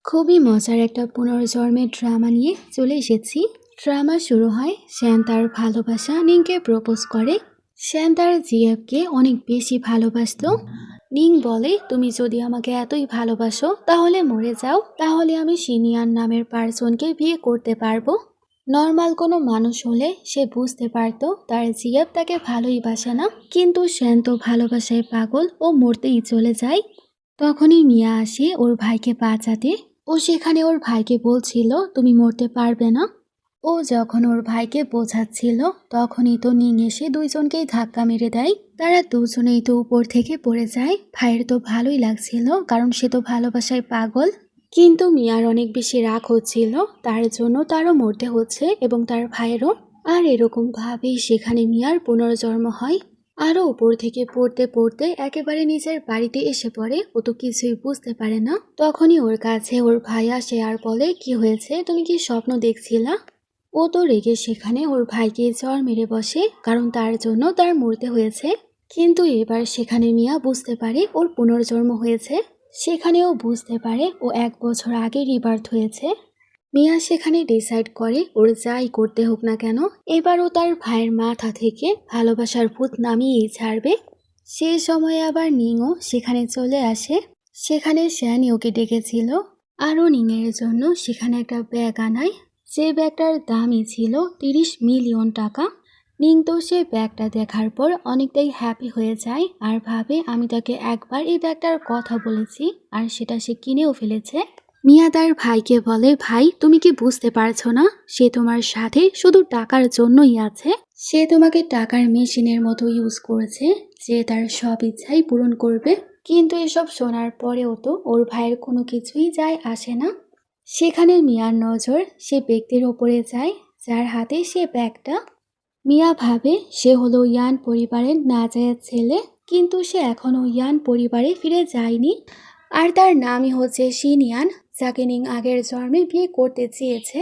খুবই মজার একটা পুনর্জন্মের ড্রামা নিয়ে চলে এসেছি। ড্রামা শুরু হয় শ্যান তার ভালোবাসা নিংকে প্রপোজ করে। শ্যান তার জিএফকে অনেক বেশি ভালোবাসতো। নিং বলে, তুমি যদি আমাকে এতই ভালোবাসো তাহলে মরে যাও, তাহলে আমি সিনিয়র নামের পার্সনকে বিয়ে করতে পারবো। নর্মাল কোনো মানুষ হলে সে বুঝতে পারতো তার জিএফ তাকে ভালোই বাসে না, কিন্তু শ্যান তো ভালোবাসায় পাগল ও মরতেই চলে যায়। তখনই মিয়া আসে ওর ভাইকে বাঁচাতে। ও সেখানে ওর ভাইকে বলছিল তুমি মরতে পারবে না। ও যখন ওর ভাইকে বোঝাচ্ছিল তখনই তো নিং এসে দুইজনকেই ধাক্কা মেরে দেয়। তারা দুজনেই তো উপর থেকে পড়ে যায়। ভাইয়ের তো ভালোই লাগছিল, কারণ সে তো ভালোবাসায় পাগল। কিন্তু মিয়ার অনেক বেশি রাগ হচ্ছিল, তার জন্য তারও মরতে হচ্ছে এবং তার ভাইয়েরও। আর এরকম ভাবেই সেখানে মিয়ার পুনর্জন্ম হয়। আরও উপর থেকে পড়তে পড়তে একেবারে নিজের বাড়িতে এসে পড়ে। ও তো কিছুই বুঝতে পারে না। তখনই ওর কাছে ওর ভাই আসে আর বলে, কি হয়েছে, তুমি কি স্বপ্ন দেখছিলা? ও তো রেগে সেখানে ওর ভাইকে চড় মেরে বসে, কারণ তার জন্য তার মরতে হয়েছে। কিন্তু এবার সেখানে মিয়া বুঝতে পারে ওর পুনর্জন্ম হয়েছে। সেখানেও বুঝতে পারে ও 1 বছর আগে রিবার্থ হয়েছে। মিয়া সেখানে ডিসাইড করে ওর যাই করতে হোক না কেন এবারও তার ভাইয়ের মাথা থেকে ভালোবাসার ভূত নামিয়েই ছাড়বে। সে সময় আবার নিংও সেখানে চলে আসে। সেখানে শ্যানি ওকে ডেকেছিল আরও নিংয়ের জন্য সেখানে একটা ব্যাগ আনায়। যে ব্যাগটার দামই ছিল 30 মিলিয়ন টাকা। নিং তো সে ব্যাগটা দেখার পর অনেকটাই হ্যাপি হয়ে যায় আর ভাবে আমি তাকে একবার এই ব্যাগটার কথা বলেছি আর সেটা সে কিনেও ফেলেছে। মিয়া তার ভাইকে বলে, ভাই তুমি কি বুঝতে পারছো না, সে তোমার সাথে শুধু টাকার জন্যই আছে। সে তোমাকে টাকার মেশিনের মতো ইউজ করেছে, যে তার সব ইচ্ছাই পূরণ করবে। কিন্তু এসব শোনার পরেও তো ওর ভাইয়ের কোনো কিছুই যায় আসে না। সেখানে মিয়ার নজর সে ব্যক্তির ওপরে যায় যার হাতে সে ব্যাগটা। মিয়া ভাবে সে হলো ইয়ান পরিবারের নাজায়েজ ছেলে, কিন্তু সে এখনও ইয়ান পরিবারে ফিরে যায়নি। আর তার নামই হচ্ছে সিনিয়ান, যাকে নিং আগের জন্মে বিয়ে করতে চেয়েছে।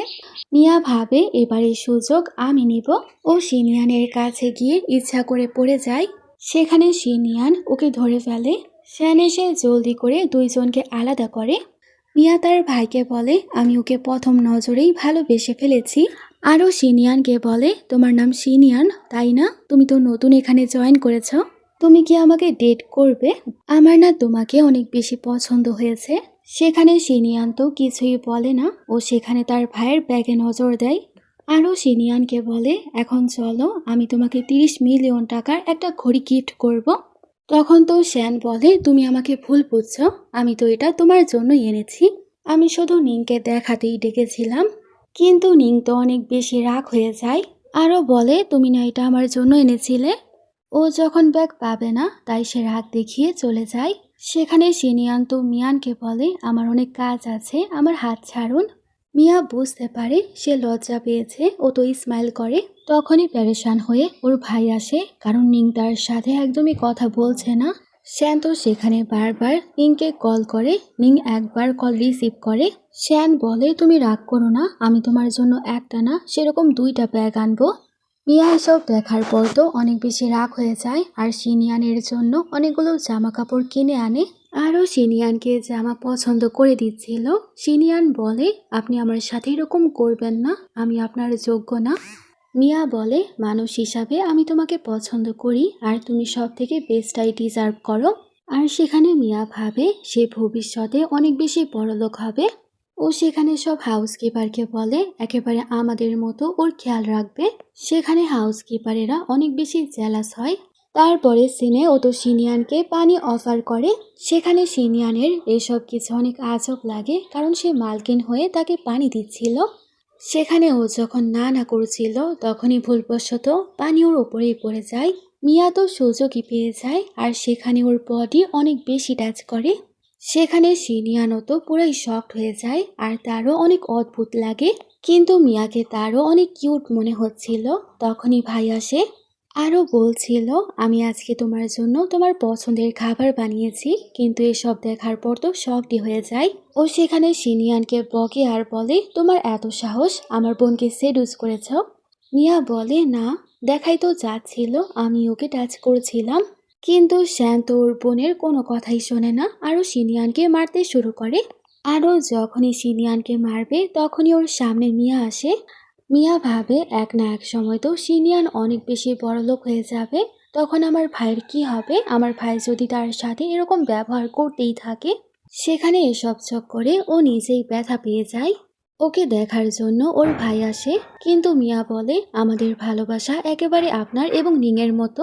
মিয়া ভাবে এবারে সুযোগ আমি নিব। ও সিনিয়ানের কাছে গিয়ে ইচ্ছা করে পড়ে যায়। সেখানে সিনিয়ান ওকে ধরে ফেলে। শ্যান এসে জলদি করে দুইজনকে আলাদা করে। মিয়া তার ভাইকে বলে, আমি ওকে প্রথম নজরেই ভালোবেসে ফেলেছি। আরও সিনিয়ানকে বলে, তোমার নাম সিনিয়ান তাই না? তুমি তো নতুন এখানে জয়েন করেছ, তুমি কি আমাকে ডেট করবে? আমার না তোমাকে অনেক বেশি পছন্দ হয়েছে। সেখানে সিনিয়ান তো কিছুই বলে না, ও সেখানে তার ভাইয়ের ব্যাগে নজর দেয়। আরও সিনিয়ানকে বলে, এখন চলো আমি তোমাকে 30 মিলিয়ন টাকার একটা ঘড়ি গিফট করব। তখন তো শ্যান বলে, তুমি আমাকে ভুল বুঝছো, আমি তো এটা তোমার জন্যই এনেছি। আমি শুধু নিংকে দেখাতেই ডেকেছিলাম। কিন্তু নিং তো অনেক বেশি রাগ হয়ে যায়। আরও বলে, তুমি না এটা আমার জন্য এনেছিলে। ও যখন ব্যাগ পাবে না তাই সে রাগ দেখিয়ে চলে যায়। সেখানে সিনিয়ান তো মিয়ানকে বলে, আমার অনেক কাজ আছে, আমার হাত ছাড়ুন। মিয়া বুঝতে পারে সে লজ্জা পেয়েছে, ও তো স্মাইল করে। তখনই প্যারেশান হয়ে ওর ভাই আসে, কারণ নিং তার সাথে একদমই কথা বলছে না। শ্যান তো সেখানে বারবার নিংকে কল করে, নিং একবার কল রিসিভ করে। শ্যান বলে, তুমি রাগ করো না, আমি তোমার জন্য একটা না সেরকম 2টা ব্যাগ আনবো। মিয়া এসব দেখার পর তো অনেক বেশি রাগ হয়ে যায় আর সিনিয়ানের জন্য অনেকগুলো জামা কাপড় কিনে আনে। আরও সিনিয়ানকে জামা পছন্দ করে দিচ্ছিল। সিনিয়ান বলে, আপনি আমার সাথে এরকম করবেন না, আমি আপনার যোগ্য না। মিয়া বলে, মানুষ হিসাবে আমি তোমাকে পছন্দ করি আর তুমি সব থেকে বেস্টটাই ডিজার্ভ করো। আর সেখানে মিয়া ভাবে সে ভবিষ্যতে অনেক বেশি বড়লোক হবে। ও সেখানে সব হাউসকিপারকে বলে একেবারে আমাদের মতো ওর খেয়াল রাখবে। সেখানে হাউসকিপারেরা অনেক বেশি জেলাস হয়। তারপরে সিনে ও তো সিনিয়ানকে পানি অফার করে। সেখানে সিনিয়ানের এসব কিছু অনেক আজব লাগে, কারণ সে মালকিন হয়ে তাকে পানি দিচ্ছিল। সেখানে ও যখন না না করছিল তখনই ভুলবশত পানি ওর ওপরেই পড়ে যায়। মিয়া তো সুযোগই পেয়ে যায় আর সেখানে ওর বডি অনেক বেশি টাচ করে। সেখানে সিনিয়ানও তো পুরাই শকড হয়ে যায় আর তারও অনেক অদ্ভুত লাগে, কিন্তু মিয়াকে তারও অনেক কিউট মনে হচ্ছিল। তখনই ভাই আসে, আরও বলছিল, আমি আজকে তোমার জন্য তোমার পছন্দের খাবার বানিয়েছি। কিন্তু এসব দেখার পর তো শকডই হয়ে যায়। ও সেখানে সিনিয়ানকে বকে আর বলে, তোমার এত সাহস, আমার বোনকে সেডুস করেছ? মিয়া বলে, না, দেখাই তো যাচ্ছিল আমি ওকে টাচ করেছিলাম। কিন্তু শ্যান তো ওর বোনের কোনো কথাই শোনে না, আরও সিনিয়ানকে মারতে শুরু করে। আরও যখনই সিনিয়ানকে মারবে তখনই ওর সামনে মিয়া আসে। মিয়া ভাবে এক না এক সময় তো সিনিয়ান অনেক বেশি বড়লোক হয়ে যাবে, তখন আমার ভাইয়ের কি হবে? আমার ভাই যদি তার সাথে এরকম ব্যবহার করতেই থাকে। সেখানে এসব চক্করে ও নিজেই ব্যথা পেয়ে যায়। ওকে দেখার জন্য ওর ভাই আসে, কিন্তু মিয়া বলে আমাদের ভালোবাসা একেবারে আপনার এবং নিংয়ের মতো,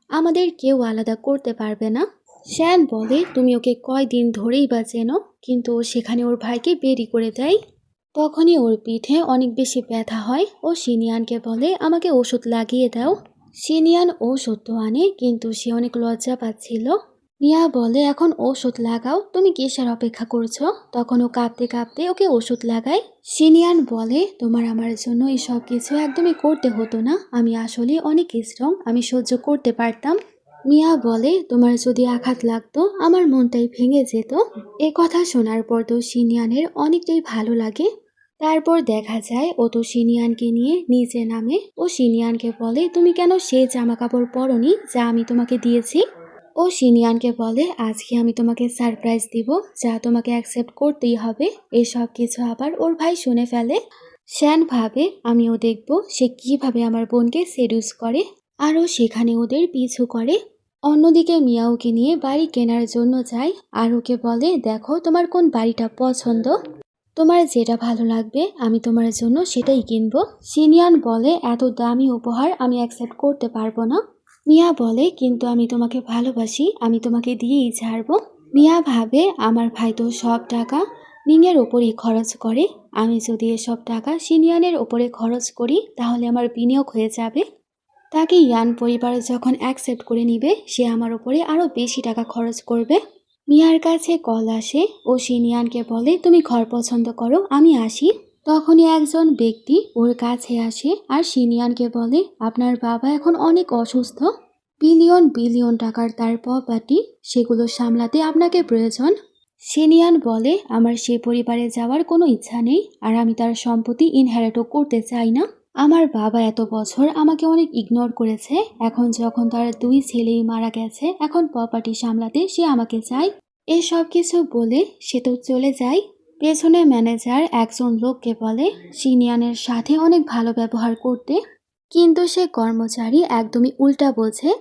আমাদের কেউ আলাদা করতে পারবে না। শ্যান বলে তুমি ওকে কয়দিন ধরেই বা চেনো, কিন্তু ও সেখানে ওর ভাইকে বেরি করে দেয়। তখনই ওর পিঠে অনেক বেশি ব্যথা হয়। ও সিনিয়ানকে বলে আমাকে ওষুধ লাগিয়ে দাও। সিনিয়ান ওষুধ তো আনে, কিন্তু সে অনেক লজ্জা পাচ্ছিল। মিয়া বলে এখন ওষুধ লাগাও, তুমি কিসের অপেক্ষা করছো? তখন ও কাঁপতে কাঁপতে ওকে ওষুধ লাগায়। সিনিয়ান বলে তোমার আমার জন্য এই সব কিছু একদমই করতে হতো না, আমি আসলে অনেক স্ট্রং, আমি সহ্য করতে পারতাম। মিয়া বলে তোমার যদি আঘাত লাগতো আমার মনটাই ভেঙে যেত। এ কথা শোনার পর তো সিনিয়ানের অনেকটাই ভালো লাগে। তারপর দেখা যায় ও তো সিনিয়ানকে নিয়ে নিচে নামে। ও সিনিয়ানকে বলে তুমি কেন সেই জামা কাপড় পরনি যা আমি তোমাকে দিয়েছি? ও সিনিয়ানকে বলে আজকে আমি তোমাকে সারপ্রাইজ দিব, যা তোমাকে অ্যাকসেপ্ট করতেই হবে। এসব কিছু আবার ওর ভাই শুনে ফেলে। শ্যান ভাবে আমিও দেখব সে কিভাবে আমার বোনকে সেডুস করে, আরও সেখানে ওদের পিছু করে। অন্যদিকে মিয়া ওকে নিয়ে বাড়ি কেনার জন্য যায়, আর ওকে বলে দেখো তোমার কোন বাড়িটা পছন্দ, তোমার যেটা ভালো লাগবে আমি তোমার জন্য সেটাই কিনবো। সিনিয়ান বলে এত দামি উপহার আমি অ্যাকসেপ্ট করতে পারবো না। মিয়া বলে কিন্তু আমি তোমাকে ভালোবাসি, আমি তোমাকে দিয়েই ছাড়বো। মিয়া ভাবে আমার ভাই তো সব টাকা নিংয়ের ওপরই খরচ করে, আমি যদি এসব টাকা সিনিয়ানের ওপরে খরচ করি তাহলে আমার বিনিয়োগ হয়ে যাবে। তাকে ইয়ান পরিবার যখন অ্যাকসেপ্ট করে নিবে সে আমার ওপরে আরও বেশি টাকা খরচ করবে। মিয়ার কাছে কল আসে। ও সিনিয়ানকে বলে তুমি ঘর পছন্দ করো, আমি আসি। তখনই একজন ব্যক্তি ওর কাছে আসে আর সিনিয়ানকে বলে আপনার বাবা এখন অনেক অসুস্থ, বিলিয়ন বিলিয়ন টাকার তার প্রপার্টি, সেগুলো সামলাতে আপনাকে প্রয়োজন। সিনিয়ান বলে আমার সে পরিবারে যাওয়ার কোনো ইচ্ছা নেই, আর আমি তার সম্পত্তি ইনহেরিটও করতে চাই না। আমার বাবা এত বছর আমাকে অনেক ইগনোর করেছে, এখন যখন তার দুই ছেলেই মারা গেছে এখন প্রপার্টি সামলাতে সে আমাকে চায়। এসব কিছু বলে সে তো চলে যায়। পেছনে ম্যানেজার একজন লোককে বলে সিনিয়ানের সাথে অনেক ভালো ব্যবহার করতে, কিন্তু সে কর্মচারী একদমই উল্টা বোঝে।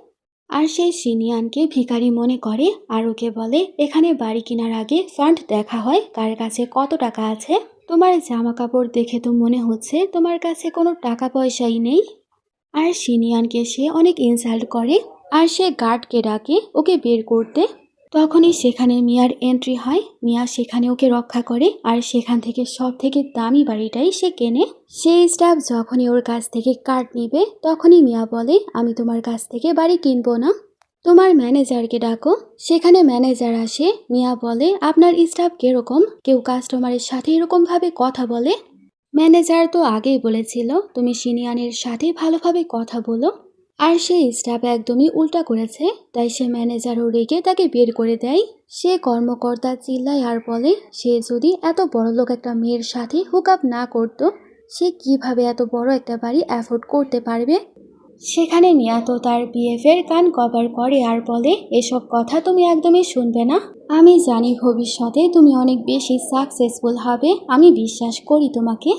আর সেই সিনিয়ানকে ভিখারি মনে করে আর ওকে বলে এখানে বাড়ি কেনার আগে ফান্ড দেখা হয় কার কাছে কত টাকা আছে। তোমার জামা কাপড় দেখে তো মনে হচ্ছে তোমার কাছে কোনো টাকা পয়সাই নেই। আর সিনিয়ানকে সে অনেক ইনসাল্ট করে আর সে গার্ডকে ডাকে ওকে বের করতে। তখনই সেখানে মিয়ার এন্ট্রি হয়। মিয়া সেখানে ওকে রক্ষা করে আর সেখান থেকে সব থেকে দামি বাড়িটাই সে কেনে। সেই স্টাফ যখনই ওর কাছ থেকে কার্ড নেবে তখনই মিয়া বলে আমি তোমার কাছ থেকে বাড়ি কিনবো না, তোমার ম্যানেজারকে ডাকো। সেখানে ম্যানেজার আসে। মিয়া বলে আপনার স্টাফ কিরকম, কেউ কাস্টমারের সাথে এরকমভাবে কথা বলে? ম্যানেজার তো আগেই বলেছিল তুমি সিনিয়ানের সাথে ভালোভাবে কথা বলো, আর সেই স্টাফ একদমই উল্টা করেছে, তাই সে ম্যানেজারও রেগে তাকে বের করে দেয়। সে কর্মকর্তা চিল্লায় আর বলে সে যদি এত বড়লোক একটা মেয়ের সাথে হুক আপ না করতো সে কিভাবে এত বড় একটা বাড়ি অ্যাফোর্ড করতে পারবে। সেখানে মিয়া তো তার বিএফের কান কভার করে আর বলে এসব কথা তুমি একদমই শুনবে না, আমি জানি ভবিষ্যতে তুমি অনেক বেশি সাকসেসফুল হবে, আমি বিশ্বাস করি তোমাকে।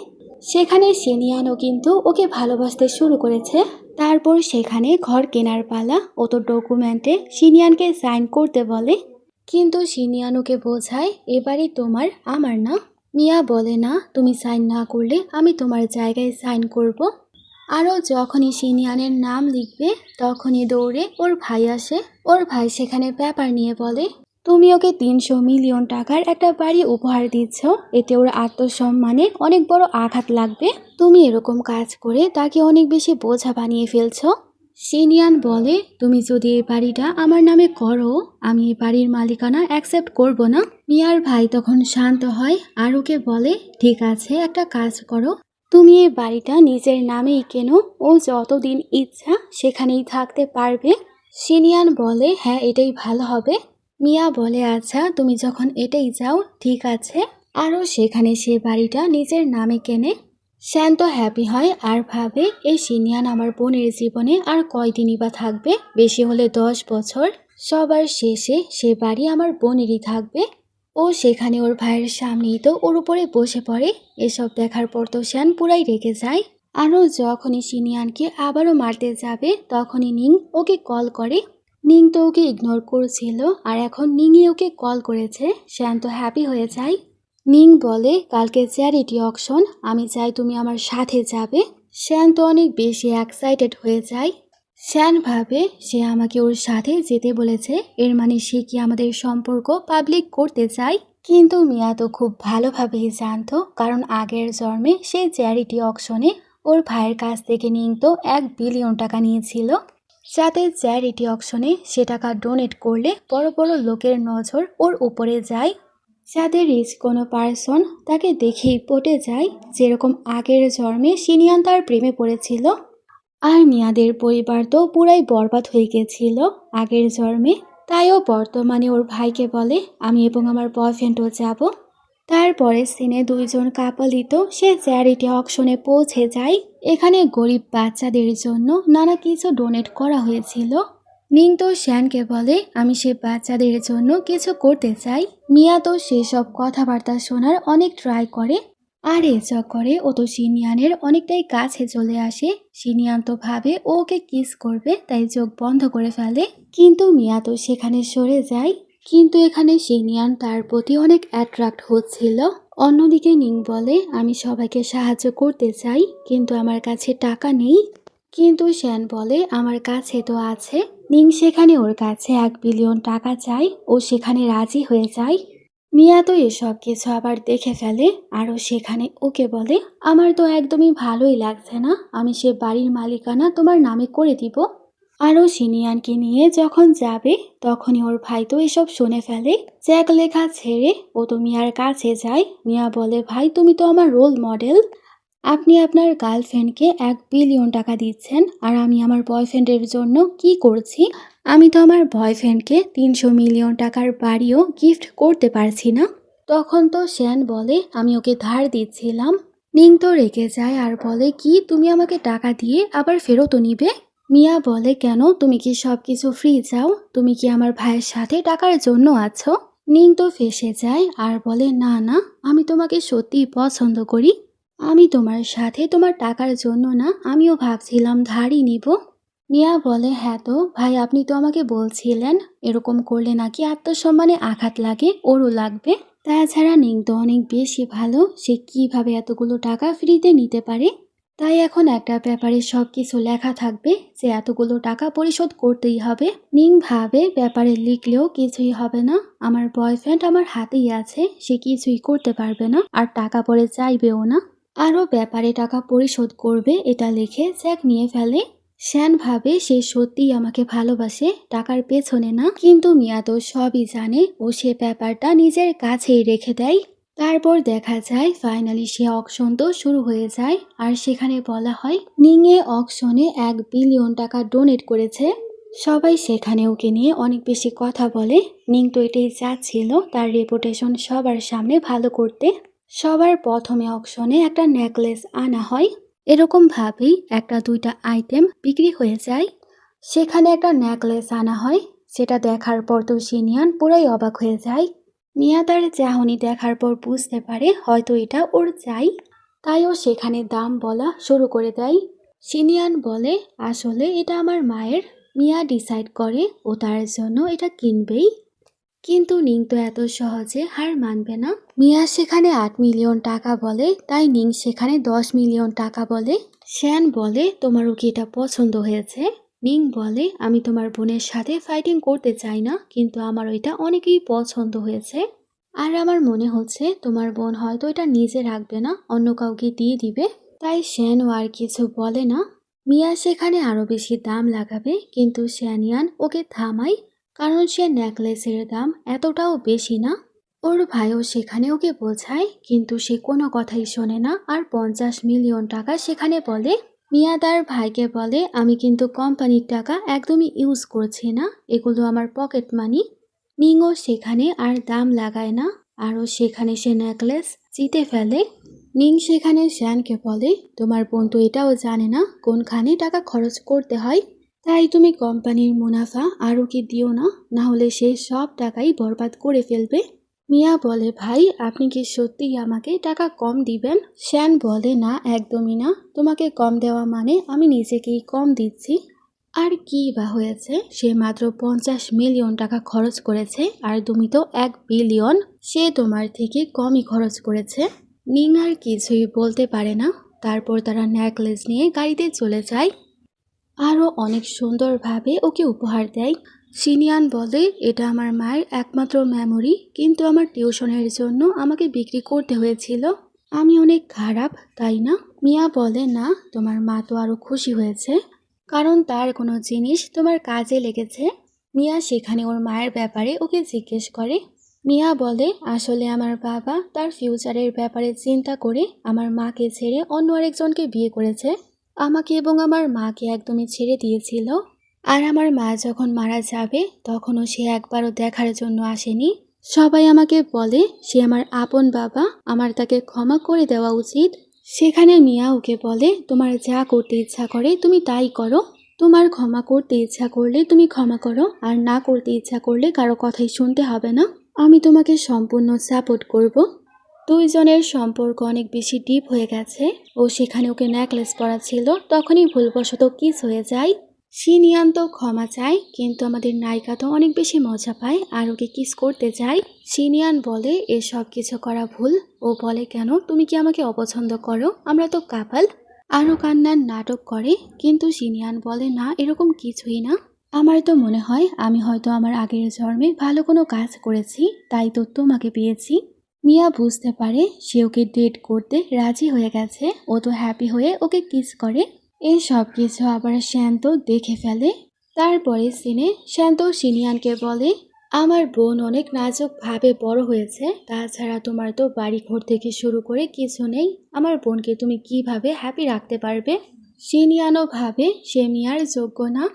সেখানে সিনিয়ানও কিন্তু ওকে ভালোবাসতে শুরু করেছে। তারপর সেখানে ঘর কেনার পালা। ও তো ডকুমেন্টে সিনিয়ানকে সাইন করতে বলে, কিন্তু সিনিয়ান ওকে বোঝায় এবারই তোমার, আমার না। মিয়া বলে না, তুমি সাইন না করলে আমি তোমার জায়গায় সাইন করব। আরও যখনই সিনিয়ানের নাম লিখবে তখনই দৌড়ে ওর ভাই আসে। ওর ভাই সেখানে পেপার নিয়ে বলে তুমি ওকে 300 মিলিয়ন টাকার একটা বাড়ি উপহার দিচ্ছ, এতে ওর আত্মসম্মানে অনেক বড় আঘাত লাগবে, তুমি এরকম কাজ করে তাকে অনেক বেশি বোঝা বানিয়ে ফেলছো। সিনিয়ান বলে তুমি যদি এই বাড়িটা আমার নামে করো আমি এই বাড়ির মালিকানা অ্যাকসেপ্ট করব না। মিয়ার ভাই তখন শান্ত হয় আর ওকে বলে ঠিক আছে একটা কাজ করো, তুমি এই বাড়িটা নিজের নামেই কেনো, ও যতদিন ইচ্ছা সেখানেই থাকতে পারবে। সিনিয়ান বলে হ্যাঁ এটাই ভালো হবে। মিয়া বলে আচ্ছা তুমি যখন এটাই চাও ঠিক আছে। আরও সেখানে সে বাড়িটা নিজের নামে কেনে। শান্ত হ্যাপি হয় আর ভাবে এই সিনিয়ান আমার বোনের জীবনে আর কয়দিনই বা থাকবে, বেশি হলে 10 বছর। সবার শেষে সে বাড়ি আমার বোনেরই থাকবে। ও সেখানে ওর ভাইয়ের সামনেই তো ওর উপরে বসে পড়ে। এসব দেখার পর তো শ্যান পুরাই রেগে যায়। আরও যখনই সিনিয়ানকে আবারও মারতে যাবে তখনই নিং ওকে কল করে। নিং তো ওকে ইগনোর করছিল, আর এখন নিংই ওকে কল করেছে। শ্যান তো হ্যাপি হয়ে যায়। নিং বলে, কালকে চ্যারিটি অকশন, আমি চাই তুমি আমার সাথে যাবে। শ্যান তো অনেক বেশি এক্সাইটেড হয়ে যায়। শ্যান ভাবে সে আমাকে ওর সাথে যেতে বলেছে, এর মানে সে কি আমাদের সম্পর্ক পাবলিক করতে চায়। কিন্তু মিয়া তো খুব ভালোভাবেই জানতো, কারণ আগের জন্মে সে চ্যারিটি অকশনে ওর ভাইয়ের কাছ থেকে নিং তো 1 বিলিয়ন টাকা নিয়েছিল, যাতে চ্যারিটি অকশনে সে টাকা ডোনেট করলে বড় বড় লোকের নজর ওর উপরে যায়, যাতে রিচ কোনো পার্সন তাকে দেখেই পটে যায়, যেরকম আগের জন্মে সিনিয়ান তার প্রেমে পড়েছিল। আর মিয়াদের পরিবার তো পুরাই বরবাদ হয়ে গেছিল আগের জন্মে। তাইও বর্তমানে ওর ভাইকে বলে, আমি এবং আমার বয়ফ্রেন্ডও যাব। তারপরে সিনে দুইজন কাপলই তো সে চ্যারিটি অকশনে পৌঁছে যায়। এখানে গরিব বাচ্চাদের জন্য নানা কিছু ডোনেট করা হয়েছিল। নিং তো শ্যানকে বলে, আমি সে বাচ্চাদের জন্য কিছু করতে চাই। মিয়া তো সেসব কথাবার্তা শোনার অনেক ট্রাই করে, আর এ চক্করে ও তো সিনিয়ানের অনেকটাই কাছে চলে আসে। সিনিয়ান তো ভাবে ওকে কিস করবে, তাই চোখ বন্ধ করে ফেলে, কিন্তু মিয়া তো সেখানে সরে যায়। কিন্তু এখানে সিনিয়ান তার প্রতি অনেক অ্যাট্রাক্ট হচ্ছিল। অন্যদিকে নিং বলে, আমি সবাইকে সাহায্য করতে চাই, কিন্তু আমার কাছে টাকা নেই। কিন্তু শ্যান বলে, আমার কাছে তো আছে। নিং সেখানে ওর কাছে 1 বিলিয়ন টাকা চায়, ও সেখানে রাজি হয়ে যায়। মিয়া তো এসব কিছু আবার দেখে ফেলে, আরও সেখানে ওকে বলে, আমার তো একদমই ভালোই লাগছে না, আমি সে বাড়ির মালিকানা তোমার নামে করে দিব। আরও সিনিয়ানকে নিয়ে যখন যাবে তখনই ওর ভাই তো এসব শুনে ফেলে। চেক লেখা ছেড়ে ও তো মিয়ার কাছে যায়। মিয়া বলে, ভাই তুমি তো আমার রোল মডেল, আপনি আপনার গার্লফ্রেন্ডকে 1 বিলিয়ন টাকা দিচ্ছেন, আর আমি আমার বয়ফ্রেন্ডের জন্য কি করছি? আমি তো আমার বয়ফ্রেন্ডকে 300 মিলিয়ন টাকার বাড়িও গিফট করতে পারছি না। তখন তো শ্যান বলে, আমি ওকে ধার দিচ্ছিলাম। নিং তো রেগে যায় আর বলে, কি তুমি আমাকে টাকা দিয়ে আবার ফেরতও নিবে? মিয়া বলে, কেন, তুমি কি সব কিছু ফ্রি চাও? তুমি কি আমার ভাইয়ের সাথে টাকার জন্য আছো? নিং তো ফেঁসে যায় আর বলে, না না, আমি তোমাকে সত্যিই পছন্দ করি। আমি তোমার সাথে তোমার টাকার জন্য না, আমিও ভাবছিলাম ধারই নিব। মিয়া বলে, হ্যাঁ তো ভাই, আপনি তো আমাকে বলছিলেন এরকম করলে নাকি আত্মসম্মানে আঘাত লাগে, ওরও লাগবে। তাছাড়া নিং তো অনেক বেশি ভালো, সে কিভাবে এতগুলো টাকা ফ্রিতে নিতে পারে। তাই এখন একটা ব্যাপারে সব কিছু লেখা থাকবে যে এতগুলো টাকা পরিশোধ করতেই হবে। নিং ভাবে, ব্যাপারে লিখলেও কিছুই হবে না, আমার বয়ফ্রেন্ড আমার হাতেই আছে, সে কিছুই করতে পারবে না, আর টাকা পরে চাইবেও না। আরও ব্যাপারে টাকা পরিশোধ করবে এটা লিখে চেক নিয়ে ফেলে। শ্যান ভাবে সে সত্যিই আমাকে ভালোবাসে, টাকার পেছনে না। কিন্তু মিয়া তো সবই জানে, ও সে ব্যাপারটা নিজের কাছেই রেখে দেয়। তারপর দেখা যায় ফাইনালি সে অকশন তো শুরু হয়ে যায়, আর সেখানে বলা হয় নিংয়ে অকশনে 1 বিলিয়ন টাকা ডোনেট করেছে। সবাই সেখানে ওকে নিয়ে অনেক বেশি কথা বলে। নিং তো এটাই চাচ্ছিল তার রেপুটেশন সবার সামনে ভালো করতে। সবার প্রথমে অকশনে একটা নেকলেস আনা হয়, এরকম ভাবেই একটা দুইটা আইটেম বিক্রি হয়ে যায়। সেখানে একটা নেকলেস আনা হয়, সেটা দেখার পর তো সিনিয়ান পুরাই অবাক হয়ে যায়। মিয়া তার চাহনি দেখার পর বুঝতে পারে হয়তো এটা ওর চাই, তাই ও সেখানে দাম বলা শুরু করে দেয়। সিনিয়ান বলে, আসলে এটা আমার মায়ের। মিয়া ডিসাইড করে ও তার জন্য এটা কিনবেই। কিন্তু নিং তো এত সহজে হার মানবে না। মিয়া সেখানে 8 মিলিয়ন টাকা বলে, তাই নিং সেখানে 10 মিলিয়ন টাকা বলে। শ্যান বলে, তোমারও কি এটা পছন্দ হয়েছে? নিং বলে, আমি তোমার বোনের সাথে ফাইটিং করতে চাই না, কিন্তু আমার ওইটা অনেকেই পছন্দ হয়েছে, আর আমার মনে হচ্ছে তোমার বোন হয়তো এটা নিজে রাখবে না, অন্য কাউকে দিয়ে দিবে। তাই শ্যানও আর কিছু বলে না। মিয়া সেখানে আরো বেশি দাম লাগাবে, কিন্তু শ্যানিয়ান ওকে থামায়, কারণ সে নেকলেসের দাম এতটাও বেশি না। ওর ভাইও সেখানে ওকে বোঝায়, কিন্তু সে কোনো কথাই শোনে না, আর 50 মিলিয়ন টাকা সেখানে বলে। মিয়া তার ভাইকে বলে, আমি কিন্তু কোম্পানির টাকা একদমই ইউজ করছি না, এগুলো আমার পকেট মানি। নিংও সেখানে আর দাম লাগায় না, আরও সেখানে সে নেকলেস জিতে ফেলে। নিং সেখানে শ্যানকে বলে, তোমার বোন তো এটাও জানে না কোনখানে টাকা খরচ করতে হয়, তাই তুমি কোম্পানির মুনাফা আরও কি দিও না, না হলে সে সব টাকাই বরবাদ করে ফেলবে। মিয়া বলে, ভাই আপনি কি সত্যিই আমাকে টাকা কম দিবেন? শ্যান বলে, না একদমই না, তোমাকে কম দেওয়া মানে আমি নিজেকেই কম দিচ্ছি। আর কি বা হয়েছে, সে মাত্র 50 মিলিয়ন টাকা খরচ করেছে আর তুমি তো 1 বিলিয়ন, সে তোমার থেকে কমই খরচ করেছে। নিং আর কিছুই বলতে পারে না। তারপর তারা নেকলেস নিয়ে গাড়িতে চলে যায়, আরও অনেক সুন্দরভাবে ওকে উপহার দেয়। সিনিয়ান বলে, এটা আমার মায়ের একমাত্র মেমোরি, কিন্তু আমার টিউশনের জন্য আমাকে বিক্রি করতে হয়েছিল। আমি অনেক খারাপ, তাই না? মিয়া বলে, না, তোমার মা তো আরও খুশি হয়েছে, কারণ তার কোনো জিনিস তোমার কাজে লেগেছে। মিয়া সেখানে ওর মায়ের ব্যাপারে ওকে জিজ্ঞেস করে। মিয়া বলে, আসলে আমার বাবা তার ফিউচারের ব্যাপারে চিন্তা করে আমার মাকে ছেড়ে অন্য আরেকজনকে বিয়ে করেছে। আমাকে এবং আমার মাকে একদমই ছেড়ে দিয়েছিল। আর আমার মা যখন মারা যাবে তখনও সে একবারও দেখার জন্য আসেনি। সবাই আমাকে বলে সে আমার আপন বাবা, আমার তাকে ক্ষমা করে দেওয়া উচিত। সেখানে মিয়া ওকে বলে, তোমার যা করতে ইচ্ছা করে তুমি তাই করো। তোমার ক্ষমা করতে ইচ্ছা করলে তুমি ক্ষমা করো, আর না করতে ইচ্ছা করলে কারো কথাই শুনতে হবে না। আমি তোমাকে সম্পূর্ণ সাপোর্ট করব। দুইজনের সম্পর্ক অনেক বেশি ডিপ হয়ে গেছে। ও সেখানে ওকে নেকলেস পরাচ্ছিল, তখনই ভুলবশত কিস হয়ে যায়। সিনিয়ান তো ক্ষমা চায়, কিন্তু আমাদের নায়িকা তো অনেক বেশি মজা পায় আর ওকে কিস করতে চায়। সিনিয়ান বলে, এসব কিছু করা ভুল। ও বলে, কেন, তুমি কি আমাকে অপছন্দ করো? আমরা তো কাপাল। আরও কান্নার নাটক করে, কিন্তু সিনিয়ান বলে, না, এরকম কিছুই না। আমার তো মনে হয় আমি হয়তো আমার আগের জন্মে ভালো কোনো কাজ করেছি, তাই তো তোমাকে পেয়েছি। মিয়া বুঝতে পারে সে ওকে ডেট করতে রাজি হয়ে গেছে। ও তো হ্যাপি হয়ে ওকে কিস করে। এই সব কিছু আবার শান্ত দেখে ফেলে। তারপরে সিনে শান্ত সিনিয়ানকে বলে, আমার বোন অনেক নাজুকভাবে বড় হয়েছে, তাছাড়া তোমার তো বাড়ি ঘর থেকে শুরু করে কিছু নেই। আমার বোনকে তুমি কিভাবে হ্যাপি রাখতে পারবে? সিনিয়ানও ভাবে সে মিয়ার যোগ্য না।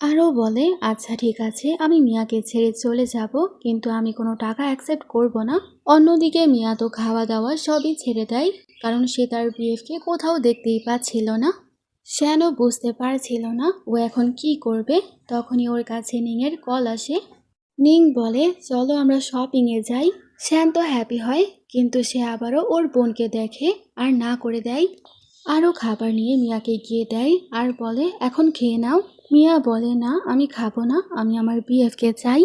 আরও বলে, আচ্ছা ঠিক আছে, আমি মিয়াকে ছেড়ে চলে যাব, কিন্তু আমি কোনো টাকা অ্যাকসেপ্ট করব না। অন্যদিকে মিয়া তো খাওয়া দাওয়া সবই ছেড়ে দেয়, কারণ সে তার বিএফকে কোথাও দেখতেই পাচ্ছিল না। শ্যানও বুঝতে পারছিল না ও এখন কি করবে। তখনই ওর কাছে নিংয়ের কল আসে। নিং বলে, চলো আমরা শপিংয়ে যাই। শ্যান তো হ্যাপি হয়, কিন্তু সে আবারও ওর বোনকে দেখে আর না করে দেয়। আরও খাবার নিয়ে মিয়াকে গিয়ে দেয় আর বলে, এখন খেয়ে নাও। মিয়া বলে, না, আমি খাবো না, আমি আমার বিএফকে চাই।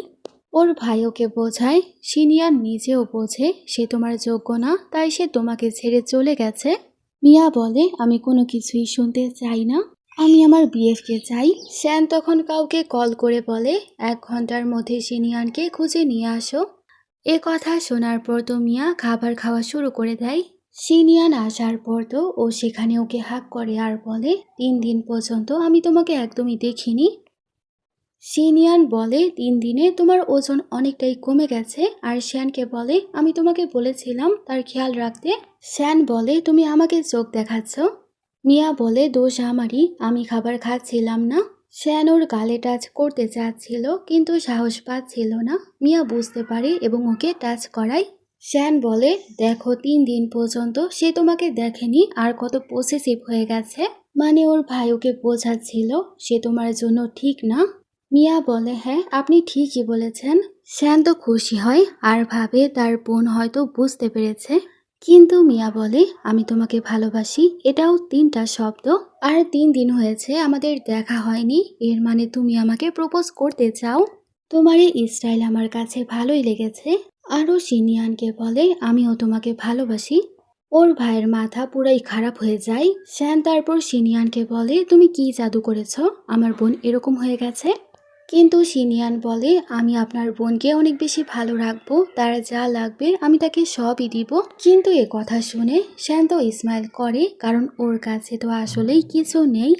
ওর ভাই ওকে বোঝায়। সিনিয়র নিজেও বোঝে সে তোমার যোগ্য না, তাই সে তোমাকে ছেড়ে চলে গেছে। মিয়া বলে, আমি কোনো কিছুই শুনতে চাই না, আমি আমার বিএফকে চাই। শ্যান তখন কাউকে কল করে বলে, 1 ঘন্টার মধ্যে সিনিয়রকে খুঁজে নিয়ে আসো। এ কথা শোনার পর তো মিয়া খাবার খাওয়া শুরু করে দেয়। সিনিয়ান আসার পর তো ও সেখানে ওকে হাক করে আর বলে, 3 দিন পর্যন্ত আমি তোমাকে একদমই দেখিনি। সিনিয়ান বলে, 3 দিনে তোমার ওজন অনেকটাই কমে গেছে। আর শ্যানকে বলে, আমি তোমাকে বলেছিলাম তার খেয়াল রাখতে। শ্যান বলে, তুমি আমাকে চোখ দেখাচ্ছ। মিয়া বলে, দোষ আমারই, আমি খাবার খাচ্ছিলাম না। শ্যান ওর গালে টাচ করতে চাচ্ছিল, কিন্তু সাহস পাচ্ছিল না। মিয়া বুঝতে পারে এবং ওকে টাচ করায়। শ্যান বলে, দেখো, 3 দিন পর্যন্ত সে তোমাকে দেখেনি আর কত পসেসিভ হয়ে গেছে। মানে ওর ভাই ওকে বোঝাচ্ছিল সে তোমার জন্য ঠিক না। মিয়া বলে, হ্যাঁ, আপনি ঠিকই বলেছেন। শ্যান তো খুশি হয় আর ভাবে তার বোন হয়তো বুঝতে পেরেছে। কিন্তু মিয়া বলে, আমি তোমাকে ভালোবাসি, এটাও 3টা শব্দ। আর 3 দিন হয়েছে আমাদের দেখা হয়নি, এর মানে তুমি আমাকে প্রপোজ করতে চাও। তোমার এই স্টাইল আমার কাছে ভালোই লেগেছে। আরও সিনিয়ানকে বলে, আমিও তোমাকে ভালোবাসি। ওর ভাইয়ের মাথা পুরাই খারাপ হয়ে যায়। শ্যান তারপর সিনিয়ানকে বলে, তুমি কি জাদু করেছ, আমার বোন এরকম হয়ে গেছে? কিন্তু সিনিয়ান বলে, আমি আপনার বোনকে অনেক বেশি ভালো রাখবো, তার যা লাগবে আমি তাকে সবই দিব। কিন্তু এ কথা শুনে শ্যান তো স্মাইল করে, কারণ ওর কাছে তো আসলেই কিছু নেই।